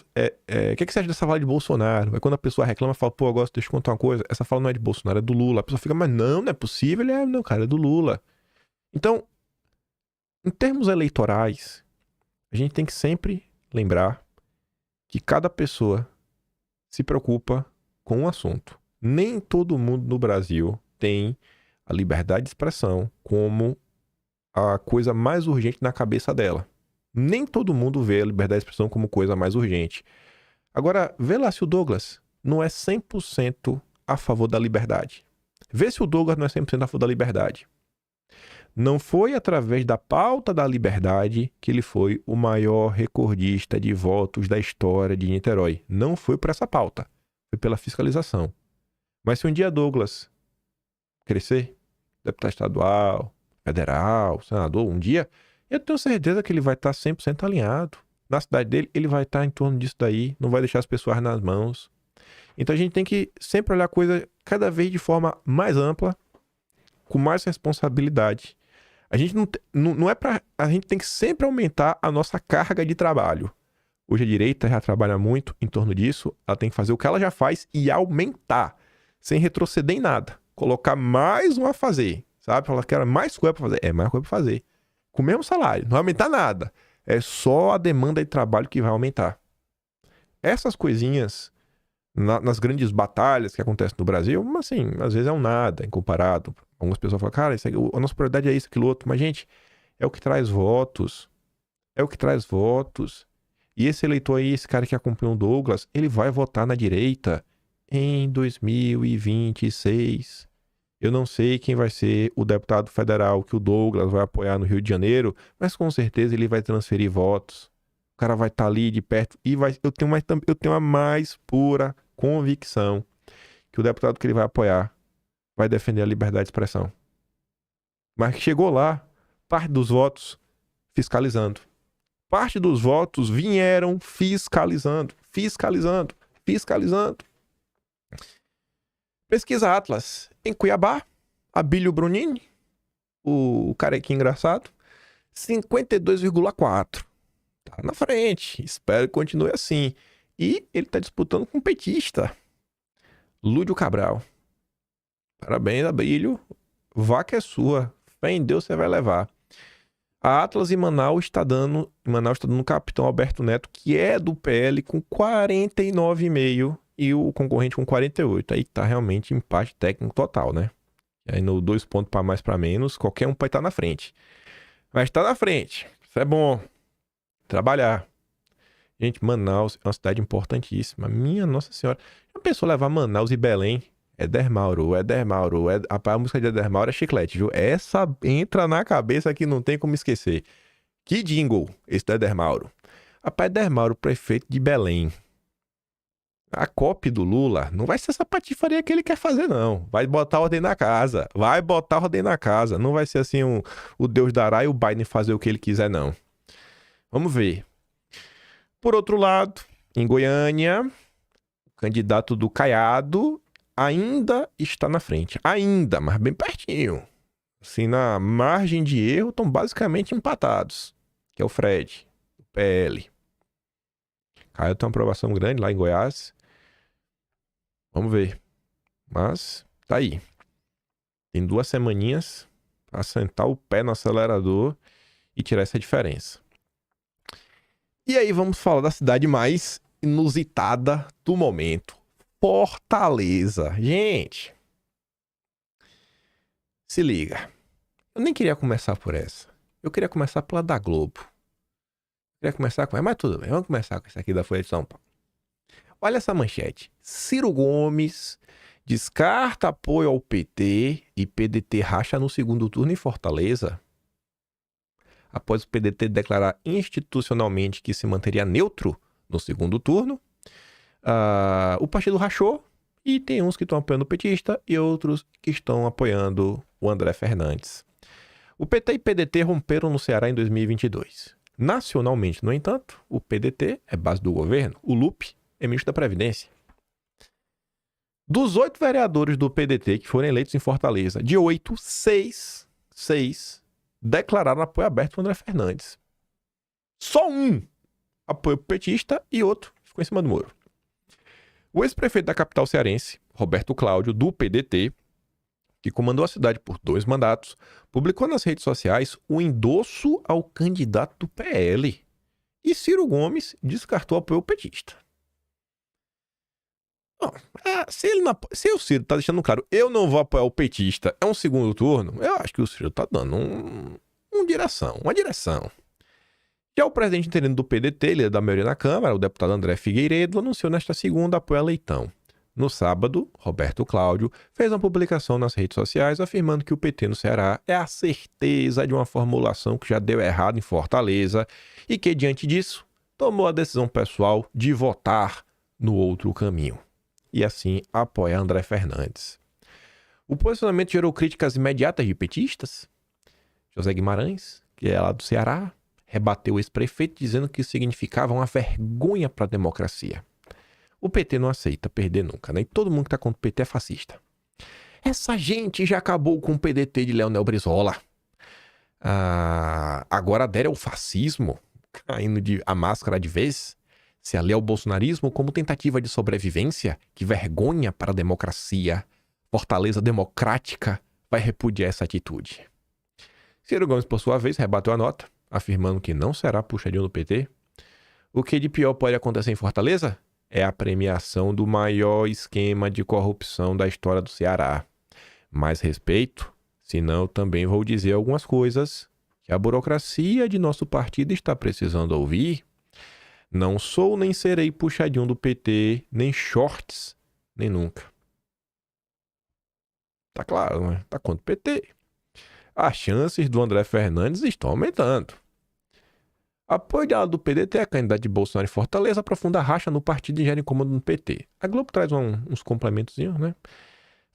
[SPEAKER 1] que você acha dessa fala de Bolsonaro? Aí quando a pessoa reclama, fala, pô, agora deixa eu contar uma coisa. Essa fala não é de Bolsonaro, é do Lula. A pessoa fica, mas não é possível. Ele não, cara, é do Lula. Então, em termos eleitorais, a gente tem que sempre lembrar que cada pessoa se preocupa com um assunto. Nem todo mundo no Brasil tem a liberdade de expressão como a coisa mais urgente na cabeça dela. Nem todo mundo vê a liberdade de expressão como coisa mais urgente. Agora, vê lá se o Douglas não é 100% a favor da liberdade. Vê se o Douglas não é 100% a favor da liberdade. Não foi através da pauta da liberdade que ele foi o maior recordista de votos da história de Niterói. Não foi por essa pauta. Foi pela fiscalização. Mas se um dia Douglas crescer, deputado estadual, federal, senador, um dia, eu tenho certeza que ele vai estar 100% alinhado. Na cidade dele, ele vai estar em torno disso daí, não vai deixar as pessoas nas mãos. Então a gente tem que sempre olhar a coisa cada vez de forma mais ampla, com mais responsabilidade. A gente não é para... A gente tem que sempre aumentar a nossa carga de trabalho. Hoje a direita já trabalha muito em torno disso, ela tem que fazer o que ela já faz e aumentar, sem retroceder em nada. Colocar mais um a fazer, sabe? Falar que era mais coisa para fazer. É mais coisa para fazer. Com o mesmo salário, não vai aumentar nada. É só a demanda de trabalho que vai aumentar. Essas coisinhas, nas grandes batalhas que acontecem no Brasil, mas assim, às vezes é um nada, comparado. Algumas pessoas falam, cara, isso aqui, a nossa prioridade é isso, aquilo outro. Mas, gente, é o que traz votos. É o que traz votos. E esse eleitor aí, esse cara que acompanhou o Douglas, ele vai votar na direita em 2026. Eu não sei quem vai ser o deputado federal que o Douglas vai apoiar no Rio de Janeiro, mas com certeza ele vai transferir votos. O cara vai estar ali de perto e eu tenho a mais pura convicção que o deputado que ele vai apoiar vai defender a liberdade de expressão. Mas chegou lá, parte dos votos fiscalizando. Parte dos votos vieram fiscalizando. Pesquisa Atlas. Em Cuiabá, Abílio Brunini, o carequinho engraçado, 52,4. Tá na frente. Espero que continue assim. E ele tá disputando com um petista, Lúdio Cabral. Parabéns, Abílio. Vaca é sua. Fé em Deus você vai levar. A Atlas em Manaus está dando no Capitão Alberto Neto, que é do PL, com 49,5 e o concorrente com 48. Aí tá realmente empate técnico total, né? E aí no 2 pontos para mais para menos, qualquer um pode estar na frente. Mas tá na frente. Isso é bom. Trabalhar. Gente, Manaus é uma cidade importantíssima. Minha Nossa Senhora. Já pensou levar Manaus e Belém? Éder Mauro. Rapaz, a música de Éder Mauro é chiclete, viu? Essa entra na cabeça que não tem como esquecer. Que jingle esse do Éder Mauro. Rapaz, Éder Mauro, prefeito de Belém. A cópia do Lula não vai ser essa patifaria que ele quer fazer, não. Vai botar ordem na casa. Não vai ser assim o Deus dará e o Biden fazer o que ele quiser, não. Vamos ver. Por outro lado, em Goiânia, o candidato do Caiado ainda está na frente. Ainda, mas bem pertinho. Assim, na margem de erro, estão basicamente empatados. Que é o Fred, do PL. Caio tem uma aprovação grande lá em Goiás. Vamos ver. Mas tá aí. Tem 2 semaninhas para sentar o pé no acelerador e tirar essa diferença. E aí vamos falar da cidade mais inusitada do momento. Fortaleza. Gente, se liga. Eu nem queria começar por essa. Eu queria começar pela da Globo. Eu queria começar com ela, mas tudo bem. Vamos começar com essa aqui da Folha de São Paulo. Olha essa manchete. Ciro Gomes descarta apoio ao PT e PDT racha no segundo turno em Fortaleza. Após o PDT declarar institucionalmente que se manteria neutro no segundo turno, o partido rachou e tem uns que estão apoiando o petista e outros que estão apoiando o André Fernandes. O PT e PDT romperam no Ceará em 2022. Nacionalmente, no entanto, o PDT é base do governo, o Lupe é ministro da Previdência. Dos 8 vereadores do PDT que foram eleitos em Fortaleza, de 8, 6 declararam apoio aberto ao André Fernandes. Só um apoio pro petista e outro ficou em cima do muro. O ex-prefeito da capital cearense, Roberto Cláudio, do PDT, que comandou a cidade por 2 mandatos, publicou nas redes sociais o endosso ao candidato do PL. E Ciro Gomes descartou apoio ao petista. Se o Ciro tá deixando claro, eu não vou apoiar o petista, é um segundo turno, eu acho que o Ciro tá dando uma direção. Já o presidente interino do PDT, líder da maioria na Câmara, o deputado André Figueiredo, anunciou nesta segunda apoio a Leitão. No sábado, Roberto Cláudio fez uma publicação nas redes sociais afirmando que o PT no Ceará é a certeza de uma formulação que já deu errado em Fortaleza e que, diante disso, tomou a decisão pessoal de votar no outro caminho. E assim apoia André Fernandes. O posicionamento gerou críticas imediatas de petistas. José Guimarães, que é lá do Ceará, rebateu o ex-prefeito dizendo que isso significava uma vergonha para a democracia. O PT não aceita perder nunca, né? E todo mundo que tá contra o PT é fascista. Essa gente já acabou com o PDT de Leonel Brizola. Agora adere ao fascismo, caindo a máscara de vez. Se alia ao bolsonarismo como tentativa de sobrevivência, que vergonha para a democracia. Fortaleza democrática vai repudiar essa atitude. Ciro Gomes, por sua vez, rebateu a nota, afirmando que não será puxadinho do PT. O que de pior pode acontecer em Fortaleza? É a premiação do maior esquema de corrupção da história do Ceará. Mais respeito, senão eu também vou dizer algumas coisas que a burocracia de nosso partido está precisando ouvir. Não sou nem serei puxadinho do PT, nem shorts, nem nunca. Tá claro, né? Tá contra o PT. As chances do André Fernandes estão aumentando. Apoio do PDT a candidato de Bolsonaro em Fortaleza aprofunda a racha no partido e gera incômodo no PT. A Globo traz uns complementozinhos, né?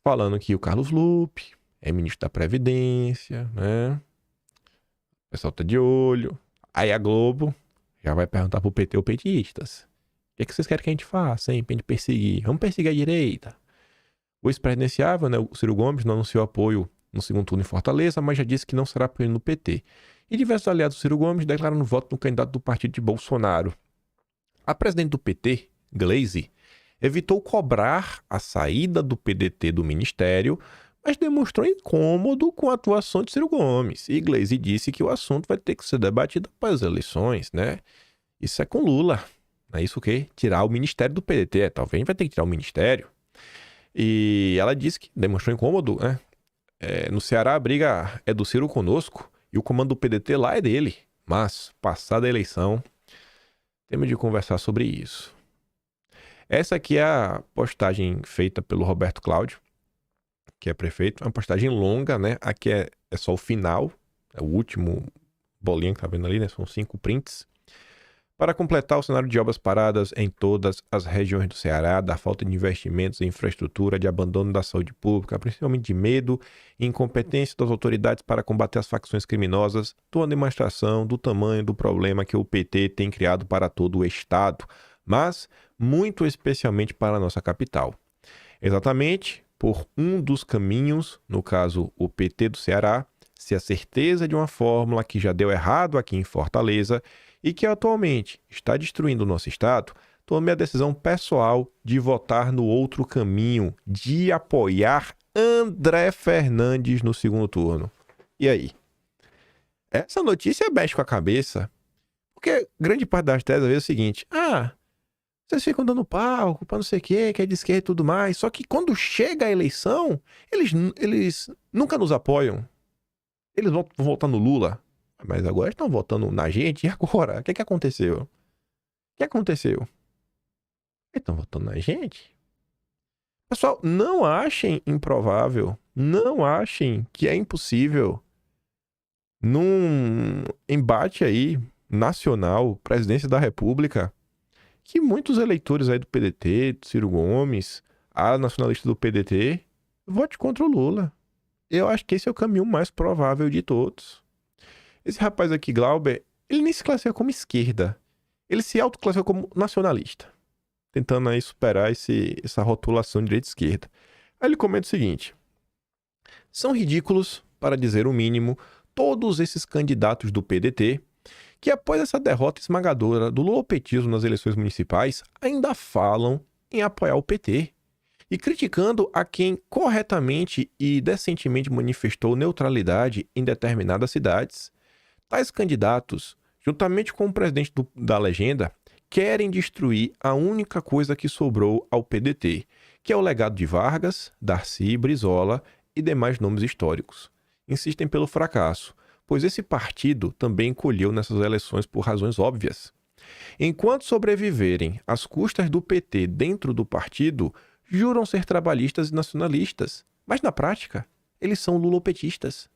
[SPEAKER 1] Falando que o Carlos Lupe é ministro da Previdência, né? O pessoal tá de olho. Aí a Globo já vai perguntar pro PT ou petistas. O que vocês querem que a gente faça, hein? Pra gente perseguir. Vamos perseguir a direita. O ex-presidenciável, né, o Ciro Gomes, não anunciou apoio no segundo turno em Fortaleza, mas já disse que não será apoio no PT. E diversos aliados do Ciro Gomes declararam voto no candidato do partido de Bolsonaro. A presidente do PT, Gleisi, evitou cobrar a saída do PDT do ministério, mas demonstrou incômodo com a atuação de Ciro Gomes. E Gleisi disse que o assunto vai ter que ser debatido após as eleições, né? Isso é com Lula. É isso que tirar o ministério do PDT. Talvez vai ter que tirar o ministério. E ela disse que demonstrou incômodo, né? No Ceará a briga é do Ciro conosco e o comando do PDT lá é dele. Mas, passada a eleição, temos de conversar sobre isso. Essa aqui é a postagem feita pelo Roberto Cláudio, que é prefeito. É uma postagem longa, né? Aqui é só o final, é o último bolinho que tá vendo ali, né? São 5 prints. Para completar o cenário de obras paradas em todas as regiões do Ceará, da falta de investimentos em infraestrutura, de abandono da saúde pública, principalmente de medo e incompetência das autoridades para combater as facções criminosas, uma demonstração do tamanho do problema que o PT tem criado para todo o Estado, mas muito especialmente para a nossa capital. Exatamente por um dos caminhos, no caso o PT do Ceará, se a certeza de uma fórmula que já deu errado aqui em Fortaleza e que atualmente está destruindo o nosso Estado, tomei a decisão pessoal de votar no outro caminho, de apoiar André Fernandes no segundo turno. E aí? Essa notícia mexe com a cabeça, porque grande parte das teses é o seguinte: vocês ficam dando palco pra não sei o que é de esquerda e tudo mais, só que quando chega a eleição, eles nunca nos apoiam. Eles vão votar no Lula, mas agora estão votando na gente, e agora? O que aconteceu? O que aconteceu? Eles estão votando na gente? Pessoal, não achem improvável, não achem que é impossível num embate aí nacional, presidência da República, que muitos eleitores aí do PDT, do Ciro Gomes, a nacionalista do PDT, vote contra o Lula. Eu acho que esse é o caminho mais provável de todos. Esse rapaz aqui, Glauber, ele nem se classifica como esquerda. Ele se autoclassifica como nacionalista, tentando aí superar essa rotulação de direita e esquerda. Aí ele comenta o seguinte: são ridículos, para dizer o mínimo, todos esses candidatos do PDT que, após essa derrota esmagadora do lulopetismo nas eleições municipais, ainda falam em apoiar o PT e criticando a quem corretamente e decentemente manifestou neutralidade em determinadas cidades. Tais candidatos, juntamente com o presidente da legenda, querem destruir a única coisa que sobrou ao PDT, que é o legado de Vargas, Darcy, Brizola e demais nomes históricos. Insistem pelo fracasso, pois esse partido também colheu nessas eleições por razões óbvias. Enquanto sobreviverem às custas do PT dentro do partido, juram ser trabalhistas e nacionalistas, mas na prática, eles são lulopetistas.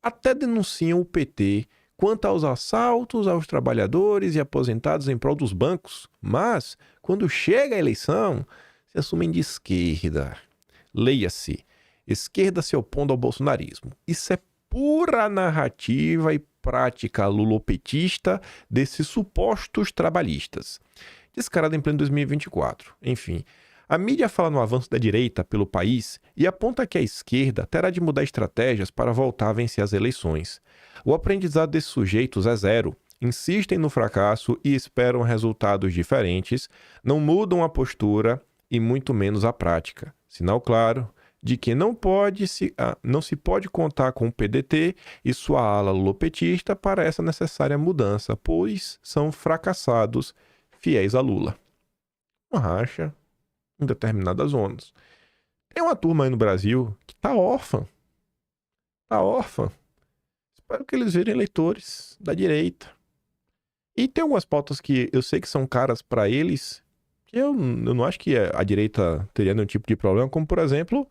[SPEAKER 1] Até denunciam o PT quanto aos assaltos aos trabalhadores e aposentados em prol dos bancos, mas, quando chega a eleição, se assumem de esquerda. Leia-se, esquerda se opondo ao bolsonarismo. Isso é pura narrativa e prática lulopetista desses supostos trabalhistas. Descarada em pleno 2024. Enfim, a mídia fala no avanço da direita pelo país e aponta que a esquerda terá de mudar estratégias para voltar a vencer as eleições. O aprendizado desses sujeitos é zero. Insistem no fracasso e esperam resultados diferentes, não mudam a postura e muito menos a prática. Sinal claro de que não se pode contar com o PDT e sua ala lulopetista para essa necessária mudança, pois são fracassados fiéis a Lula. Uma racha em determinadas zonas. Tem uma turma aí no Brasil que tá órfã. Tá órfã. Espero que eles virem eleitores da direita. E tem algumas pautas que eu sei que são caras para eles, que eu não acho que a direita teria nenhum tipo de problema, como, por exemplo,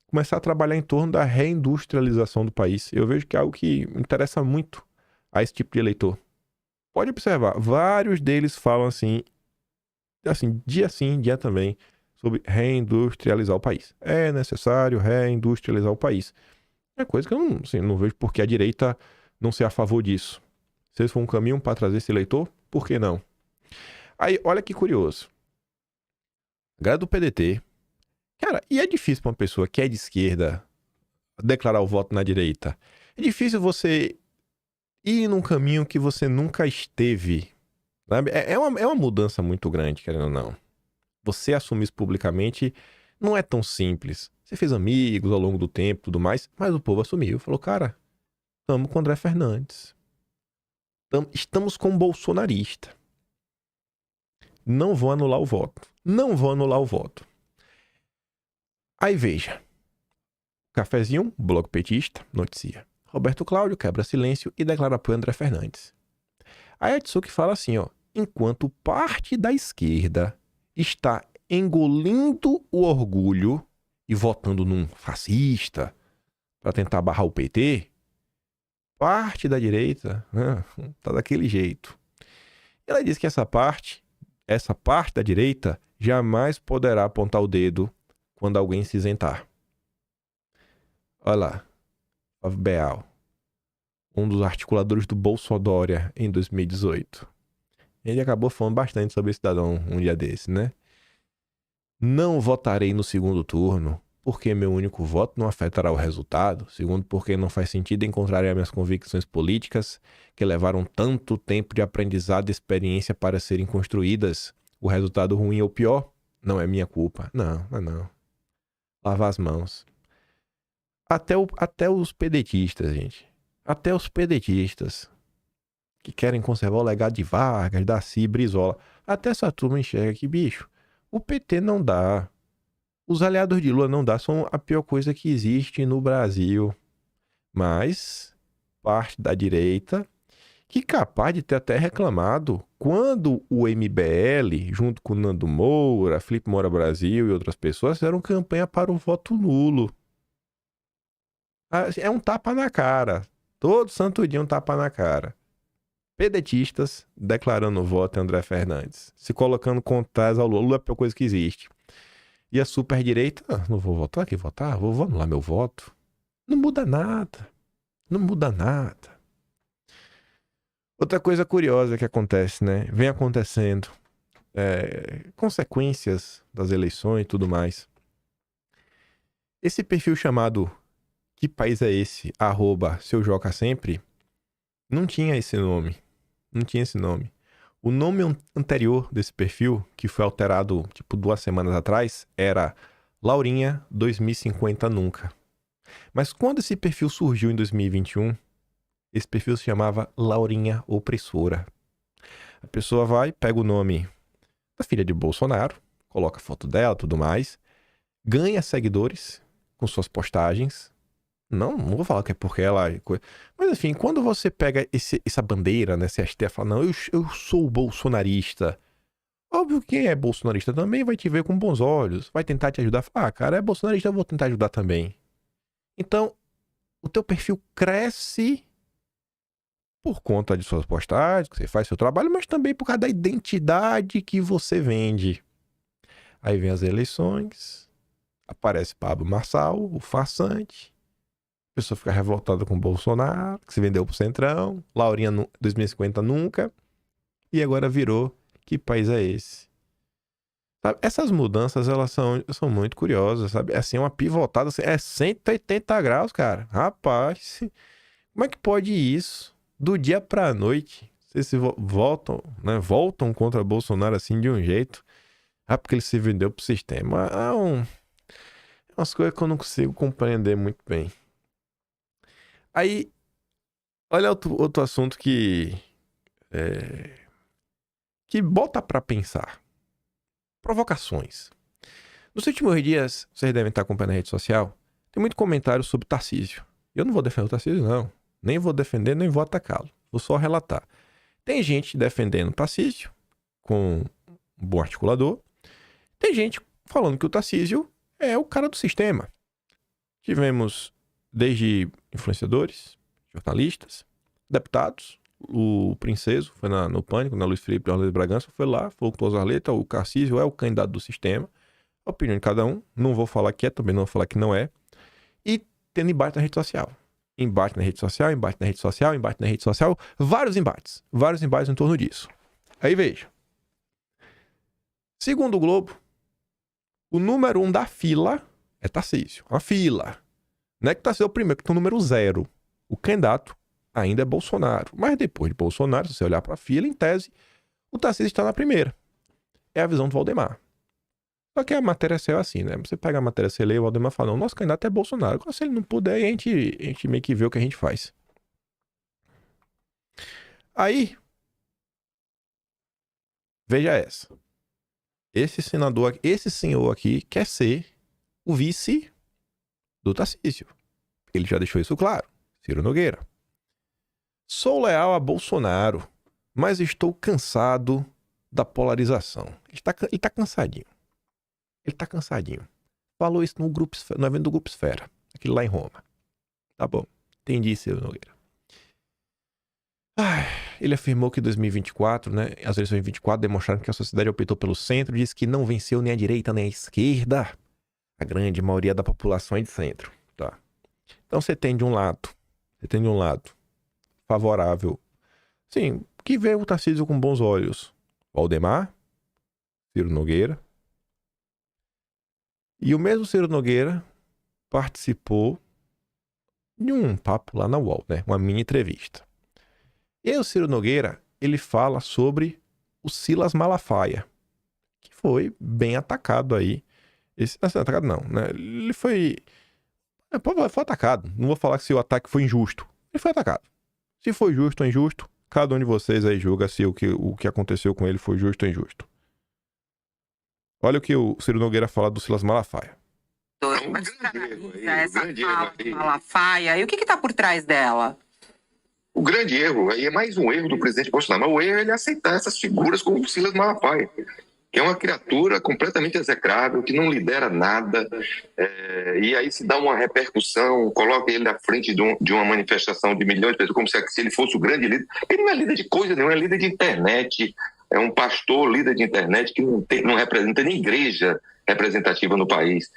[SPEAKER 1] começar a trabalhar em torno da reindustrialização do país. Eu vejo que é algo que interessa muito a esse tipo de eleitor. Pode observar, vários deles falam assim, dia sim, dia também, sobre reindustrializar o país. É necessário reindustrializar o país. É coisa que eu não vejo por que a direita não ser a favor disso. Se esse for um caminho para trazer esse eleitor, por que não? Aí, olha que curioso. A galera do PDT... Cara, e é difícil para uma pessoa que é de esquerda declarar o voto na direita. É difícil você ir num caminho que você nunca esteve. Sabe? É uma mudança muito grande, querendo ou não. Você assumir isso publicamente não é tão simples. Você fez amigos ao longo do tempo e tudo mais, mas o povo assumiu. Falou, cara, estamos com o André Fernandes. Estamos com o bolsonarista. Não vou anular o voto. Não vou anular o voto. Aí veja. Cafezinho, Bloco Petista, noticia. Roberto Cláudio quebra silêncio e declara apoio a André Fernandes. Aí a Tsuki fala assim, ó. Enquanto parte da esquerda está engolindo o orgulho e votando num fascista para tentar barrar o PT, parte da direita tá daquele jeito. Ela diz que essa parte da direita jamais poderá apontar o dedo quando alguém se isentar. Olha lá, Flávio Beal, um dos articuladores do Bolsodória em 2018. Ele acabou falando bastante sobre esse cidadão um dia desse, né? Não votarei no segundo turno porque meu único voto não afetará o resultado. Segundo, porque não faz sentido encontrar as minhas convicções políticas que levaram tanto tempo de aprendizado e experiência para serem construídas. O resultado ruim ou pior não é minha culpa. Não, não é não. Lavar as mãos. Até os pedetistas, gente. Até os pedetistas que querem conservar o legado de Vargas, Darcy, Brizola. Até essa turma enxerga que, bicho, o PT não dá. Os aliados de Lula não dá. São a pior coisa que existe no Brasil. Mas parte da direita que capaz de ter até reclamado quando o MBL, junto com Nando Moura, Felipe Moura Brasil e outras pessoas, fizeram campanha para o voto nulo. É um tapa na cara. Todo santo dia um tapa na cara. Pedetistas declarando voto em André Fernandes. Se colocando contrários ao Lula. Lula é a pior coisa que existe. E a superdireita, não vou votar aqui, votar? Vou anular meu voto. Não muda nada. Não muda nada. Outra coisa curiosa que acontece, né? Vem acontecendo. Consequências das eleições e tudo mais. Esse perfil chamado Que País é Esse? @SeuJocaSempre não tinha esse nome. Não tinha esse nome. O nome anterior desse perfil, que foi alterado tipo 2 semanas atrás, era Laurinha 2050 Nunca. Mas quando esse perfil surgiu em 2021, esse perfil se chamava Laurinha Opressora. A pessoa vai, pega o nome da filha de Bolsonaro, coloca a foto dela, tudo mais, ganha seguidores com suas postagens. Não vou falar que é porque ela... Mas enfim, quando você pega essa bandeira, né, esse hashtag, fala, não, eu sou bolsonarista. Óbvio que quem é bolsonarista também vai te ver com bons olhos, vai tentar te ajudar. Cara, é bolsonarista, eu vou tentar ajudar também. Então, o teu perfil cresce por conta de suas postagens, que você faz seu trabalho, mas também por causa da identidade que você vende. Aí vem as eleições, aparece Pablo Marçal, o farsante, a pessoa fica revoltada com o Bolsonaro, que se vendeu pro Centrão, Laurinha 2050 Nunca, e agora virou Que País é Esse? Sabe? Essas mudanças, elas são muito curiosas, sabe? É assim, uma pivotada, assim, 180 graus, cara. Rapaz, como é que pode isso? Do dia pra noite, vocês se voltam, né? Voltam contra Bolsonaro assim de um jeito. Porque ele se vendeu pro sistema. Umas coisas que eu não consigo compreender muito bem. Aí, olha outro assunto que bota pra pensar. Provocações. Nos últimos dias, vocês devem estar acompanhando a rede social, tem muito comentário sobre Tarcísio. Eu não vou defender o Tarcísio, não. Nem vou defender, nem vou atacá-lo. Vou só relatar. Tem gente defendendo o Tarcísio, com um bom articulador. Tem gente falando que o Tarcísio é o cara do sistema. Tivemos desde influenciadores, jornalistas, deputados. O Princeso foi no Pânico, na Luiz Felipe de Bragança, foi lá, falou com o Zarleta, o Tarcísio é o candidato do sistema. A opinião de cada um, não vou falar que é, também não vou falar que não é. E tendo embate na rede social. Embate na rede social, embate na rede social, embate na rede social, vários embates em torno disso. Aí veja. Segundo o Globo, o número 1 da fila é Tarcísio. A fila. Não é que Tarcísio é o primeiro, que é o número 0. O candidato ainda é Bolsonaro. Mas depois de Bolsonaro, se você olhar para a fila, em tese, o Tarcísio está na primeira. É a visão do Valdemar. Só que a matéria saiu assim, né? Você pega a matéria, você lê, o Valdemar fala, não, nosso candidato é Bolsonaro. Agora, se ele não puder, a gente meio que vê o que a gente faz. Aí, veja essa. Esse senhor aqui quer ser o vice do Tarcísio. Ele já deixou isso claro. Ciro Nogueira. Sou leal a Bolsonaro, mas estou cansado da polarização. Ele tá cansadinho. Ele tá cansadinho. Falou isso no evento do Grupo Esfera, aquele lá em Roma. Tá bom. Entendi, Ciro Nogueira. Ele afirmou que em 2024, né, as eleições de 2024 demonstraram que a sociedade optou pelo centro, disse que não venceu nem a direita nem a esquerda. A grande maioria da população é de centro, tá? Então você tem de um lado favorável, sim, que vê o Tarcísio com bons olhos. Valdemar, Ciro Nogueira. E o mesmo Ciro Nogueira participou de um papo lá na UOL, né? Uma mini entrevista. E aí o Ciro Nogueira, ele fala sobre o Silas Malafaia, que foi bem atacado aí. Não, atacado não, né? Ele foi atacado. Não vou falar que se o ataque foi injusto. Ele foi atacado. Se foi justo ou injusto, cada um de vocês aí julga se o que aconteceu com ele foi justo ou injusto. Olha o que o Ciro Nogueira fala do Silas Malafaia.
[SPEAKER 3] Mas essa fala de Malafaia, e o que está por trás dela?
[SPEAKER 4] O grande erro, aí é mais um erro do presidente Bolsonaro, mas o erro é ele aceitar essas figuras como o Silas Malafaia, que é uma criatura completamente execrável, que não lidera nada, e aí se dá uma repercussão, coloca ele na frente de uma manifestação de milhões de pessoas, como se ele fosse o grande líder. Ele não é líder de coisa nenhuma, é líder de internet, é um pastor líder de internet que não representa nem igreja representativa no país.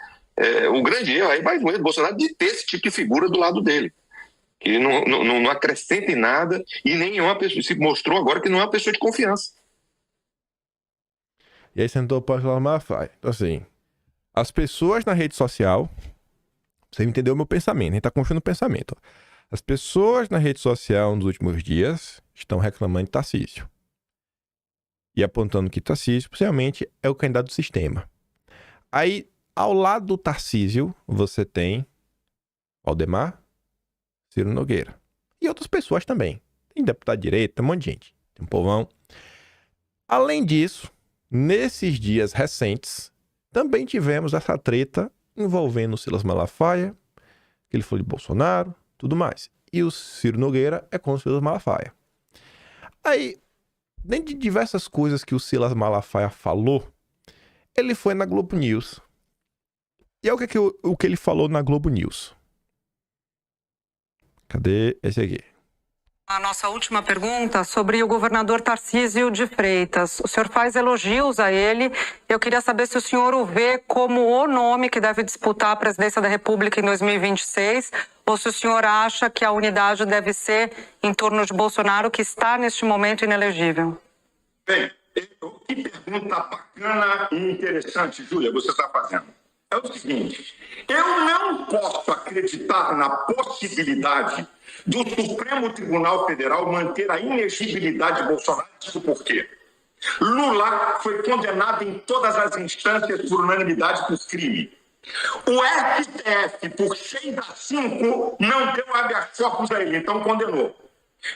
[SPEAKER 4] O grande erro, aí mais um erro do Bolsonaro, de ter esse tipo de figura do lado dele, que não acrescenta em nada, e nenhuma pessoa, se mostrou agora que não é uma pessoa de confiança.
[SPEAKER 1] E aí sentou para falar Malafaia. Então assim, as pessoas na rede social, você entendeu o meu pensamento, a gente tá construindo o pensamento. Ó. As pessoas na rede social nos últimos dias estão reclamando de Tarcísio. E apontando que Tarcísio, possivelmente, é o candidato do sistema. Aí, ao lado do Tarcísio, você tem Valdemar, Ciro Nogueira. E outras pessoas também. Tem deputado de direita, tem um monte de gente. Tem um povão. Além disso, nesses dias recentes, também tivemos essa treta envolvendo o Silas Malafaia, que ele falou de Bolsonaro, tudo mais. E o Ciro Nogueira é com o Silas Malafaia. Aí, dentro de diversas coisas que o Silas Malafaia falou, ele foi na Globo News. E é o que ele falou na Globo News. Cadê esse aqui?
[SPEAKER 5] A nossa última pergunta sobre o governador Tarcísio de Freitas. O senhor faz elogios a ele. Eu queria saber se o senhor o vê como o nome que deve disputar a presidência da República em 2026, ou se o senhor acha que a unidade deve ser em torno de Bolsonaro, que está neste momento inelegível.
[SPEAKER 6] Bem, que pergunta bacana e interessante, Júlia, você está fazendo. É o seguinte, eu não posso acreditar na possibilidade do Supremo Tribunal Federal manter a inexigibilidade de Bolsonaro. Isso por quê? Lula foi condenado em todas as instâncias por unanimidade por crime. O STF, por 6-5, não deu habeas corpus a ele, então condenou.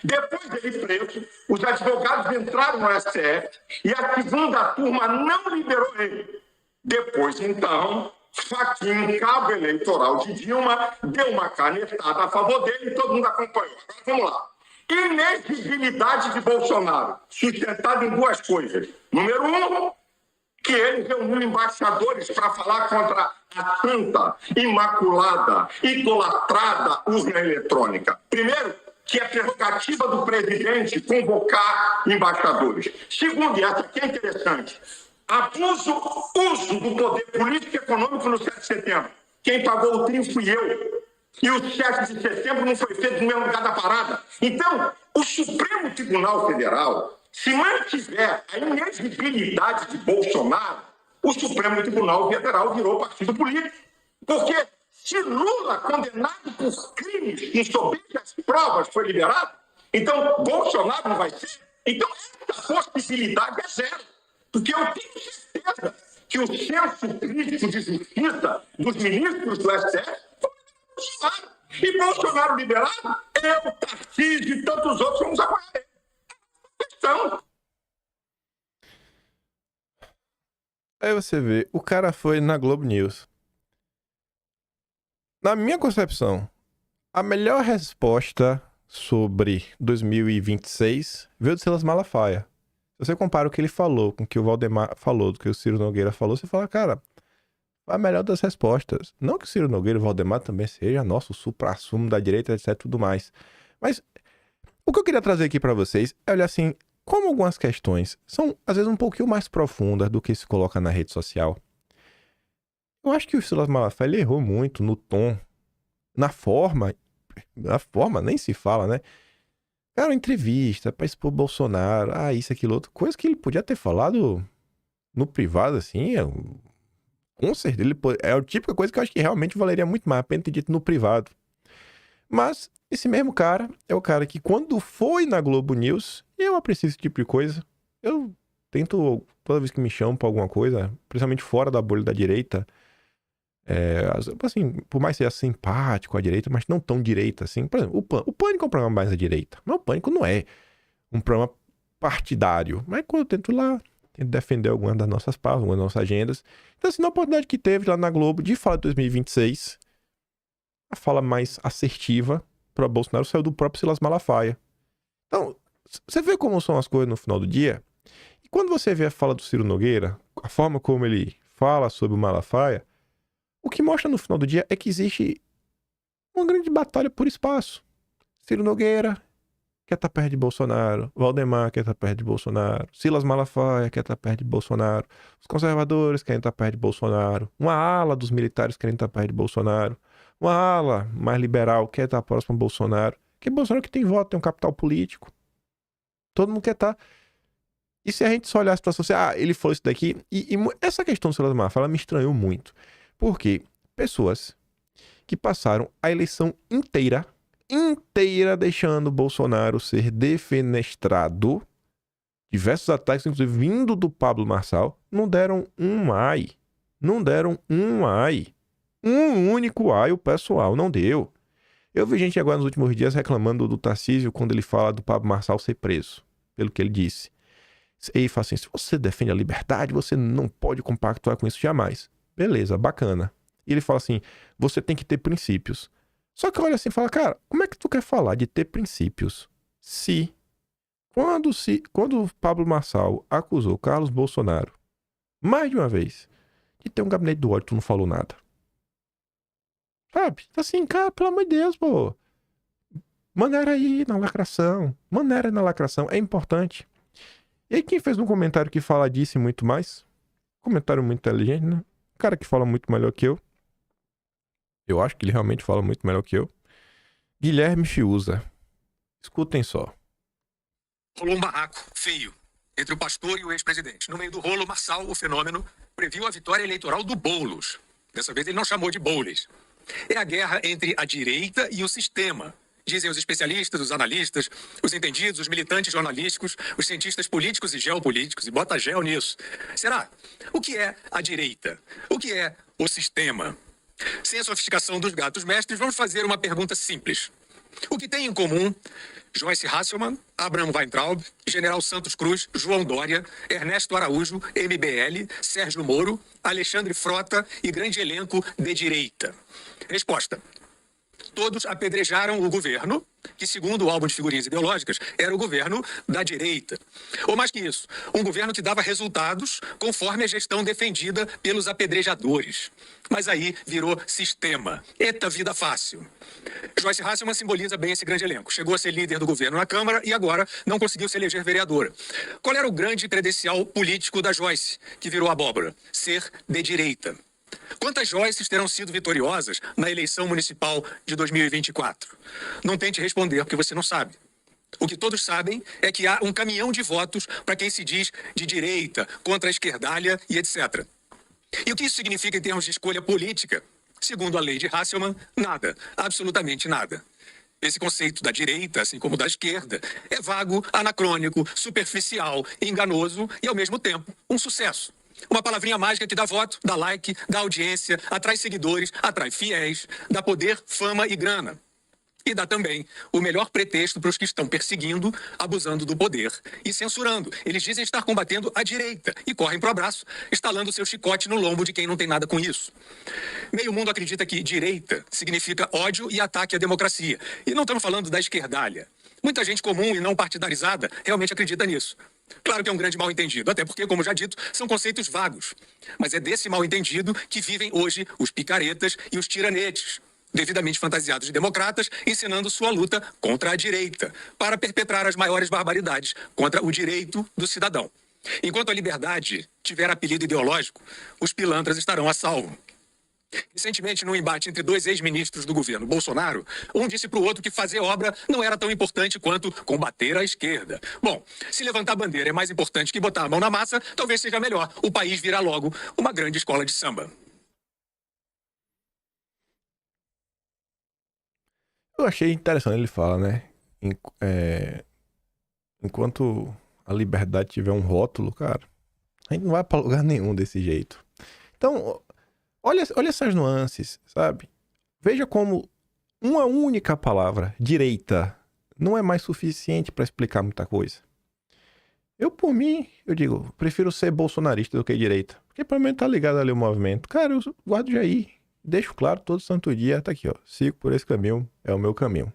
[SPEAKER 6] Depois dele preso, os advogados entraram no STF e a segunda turma não liberou ele. Depois, então, Fachin, cabo eleitoral de Dilma, deu uma canetada a favor dele e todo mundo acompanhou. Agora vamos lá. Inexigibilidade de Bolsonaro, sustentada em duas coisas. Número 1, que ele reuniu embaixadores para falar contra a santa, imaculada, idolatrada urna eletrônica. Primeiro, que é prerrogativa do presidente convocar embaixadores. Segundo, e essa aqui é interessante, uso do poder político e econômico no 7 de setembro. Quem pagou o trinco fui eu. E o 7 de setembro não foi feito no mesmo lugar da parada. Então, o Supremo Tribunal Federal, se mantiver a inexigibilidade de Bolsonaro, o Supremo Tribunal Federal virou partido político. Porque se Lula, condenado por crimes em sob as provas, foi liberado, então Bolsonaro não vai ser. Então, essa possibilidade é zero. Porque eu tenho certeza que o senso crítico de justiça dos ministros do STF foi Bolsonaro. E Bolsonaro liberado, eu, Tarcísio e tantos outros vamos apoiar ele. Então...
[SPEAKER 1] Aí você vê, o cara foi na Globo News. Na minha concepção, a melhor resposta sobre 2026 veio do Silas Malafaia. Se você compara o que ele falou com o que o Valdemar falou, do que o Ciro Nogueira falou, você fala, cara, a melhor das respostas. Não que o Ciro Nogueira e o Valdemar também seja nosso supra-sumo da direita, etc, tudo mais. Mas o que eu queria trazer aqui pra vocês é olhar assim, como algumas questões são, às vezes, um pouquinho mais profundas do que se coloca na rede social. Eu acho que o Silas Malafaia, ele errou muito no tom, na forma nem se fala, né? Cara, uma entrevista pra expor Bolsonaro, isso, aquilo, outro. Coisa que ele podia ter falado no privado, assim, Com certeza. É a típica coisa que eu acho que realmente valeria muito mais a pena ter dito no privado. Mas esse mesmo cara é o cara que, quando foi na Globo News, eu aprecio esse tipo de coisa. Eu tento, toda vez que me chamam pra alguma coisa, principalmente fora da bolha da direita, assim, por mais seja simpático à direita, mas não tão direita assim. Por exemplo, o Pânico é um programa mais à direita. Mas o Pânico não é um programa partidário. Mas quando eu tento lá, tento defender algumas das nossas pautas, algumas das nossas agendas. Então, assim, na oportunidade que teve lá na Globo de falar de 2026, a fala mais assertiva para Bolsonaro saiu do próprio Silas Malafaia. Então, você vê como são as coisas no final do dia. E quando você vê a fala do Ciro Nogueira, a forma como ele fala sobre o Malafaia, o que mostra no final do dia é que existe uma grande batalha por espaço. Ciro Nogueira quer estar perto de Bolsonaro, Valdemar quer estar perto de Bolsonaro, Silas Malafaia quer estar perto de Bolsonaro, os conservadores querem estar perto de Bolsonaro, uma ala dos militares querem estar perto de Bolsonaro, uma ala mais liberal quer estar próximo a Bolsonaro, que Bolsonaro que tem voto, tem um capital político. Todo mundo quer estar. E se a gente só olhar a situação assim, ele falou isso daqui, e essa questão do Silas Malafaia, ela me estranhou muito. Porque pessoas que passaram a eleição inteira deixando Bolsonaro ser defenestrado, diversos ataques, inclusive vindo do Pablo Marçal, não deram um ai. Não deram um ai. Um único ai o pessoal não deu. Eu vi gente agora nos últimos dias reclamando do Tarcísio quando ele fala do Pablo Marçal ser preso, pelo que ele disse. Ele fala assim, se você defende a liberdade, você não pode compactuar com isso jamais. Beleza, bacana. E ele fala assim, você tem que ter princípios. Só que olha assim e fala, cara, como é que tu quer falar de ter princípios se quando o Pablo Marçal acusou Carlos Bolsonaro, mais de uma vez, de ter um gabinete do ódio, tu não falou nada? Sabe? Assim, cara, pelo amor de Deus, pô. Maneira aí na lacração. Maneira aí na lacração. É importante. E aí quem fez um comentário que fala disso e muito mais? Comentário muito inteligente, né? Um cara que fala muito melhor que eu. Eu acho que ele realmente fala muito melhor que eu. Guilherme Fiuza. Escutem só.
[SPEAKER 7] Rolou um barraco feio entre o pastor e o ex-presidente. No meio do rolo, Marçal, o fenômeno, previu a vitória eleitoral do Boulos. Dessa vez ele não chamou de Boulos. É a guerra entre a direita e o sistema. Dizem os especialistas, os analistas, os entendidos, os militantes jornalísticos, os cientistas políticos e geopolíticos, e bota gel nisso. Será? O que é a direita? O que é o sistema? Sem a sofisticação dos gatos mestres, vamos fazer uma pergunta simples. O que tem em comum Joyce Hasselmann, Abraham Weintraub, General Santos Cruz, João Dória, Ernesto Araújo, MBL, Sérgio Moro, Alexandre Frota e grande elenco de direita? Resposta. Todos apedrejaram o governo, que, segundo o álbum de figurinhas ideológicas, era o governo da direita. Ou mais que isso, um governo que dava resultados conforme a gestão defendida pelos apedrejadores. Mas aí virou sistema. Eita vida fácil. Joyce Hasselmann simboliza bem esse grande elenco. Chegou a ser líder do governo na Câmara e agora não conseguiu se eleger vereadora. Qual era o grande credencial político da Joyce, que virou abóbora? Ser de direita. Quantas Joyces terão sido vitoriosas na eleição municipal de 2024? Não tente responder, porque você não sabe. O que todos sabem é que há um caminhão de votos para quem se diz de direita, contra a esquerdalha e etc. E o que isso significa em termos de escolha política? Segundo a lei de Hasselmann, nada, absolutamente nada. Esse conceito da direita, assim como da esquerda, é vago, anacrônico, superficial, enganoso e, ao mesmo tempo, um sucesso. Uma palavrinha mágica que dá voto, dá like, dá audiência, atrai seguidores, atrai fiéis, dá poder, fama e grana. E dá também o melhor pretexto para os que estão perseguindo, abusando do poder e censurando. Eles dizem estar combatendo a direita e correm pro abraço, estalando seu chicote no lombo de quem não tem nada com isso. Meio mundo acredita que direita significa ódio e ataque à democracia. E não estamos falando da esquerdalha. Muita gente comum e não partidarizada realmente acredita nisso. Claro que é um grande mal-entendido, até porque, como já dito, são conceitos vagos. Mas é desse mal-entendido que vivem hoje os picaretas e os tiranetes, devidamente fantasiados de democratas, ensinando sua luta contra a direita, para perpetrar as maiores barbaridades contra o direito do cidadão. Enquanto a liberdade tiver apelido ideológico, os pilantras estarão a salvo. Recentemente, num embate entre dois ex-ministros do governo Bolsonaro, um disse para o outro que fazer obra não era tão importante quanto combater a esquerda. Bom, se levantar bandeira é mais importante que botar a mão na massa, talvez seja melhor. O país virá logo uma grande escola de samba.
[SPEAKER 1] Eu achei interessante ele fala, né? Enquanto a liberdade tiver um rótulo, cara, a gente não vai pra lugar nenhum desse jeito. Então, olha essas nuances, sabe? Veja como uma única palavra, direita, não é mais suficiente para explicar muita coisa. Eu, por mim, eu digo, prefiro ser bolsonarista do que direita. Porque pelo menos tá ligado ali o movimento. Cara, eu guardo Jair. Deixo claro todo santo dia, tá aqui, ó. Sigo por esse caminho, é o meu caminho.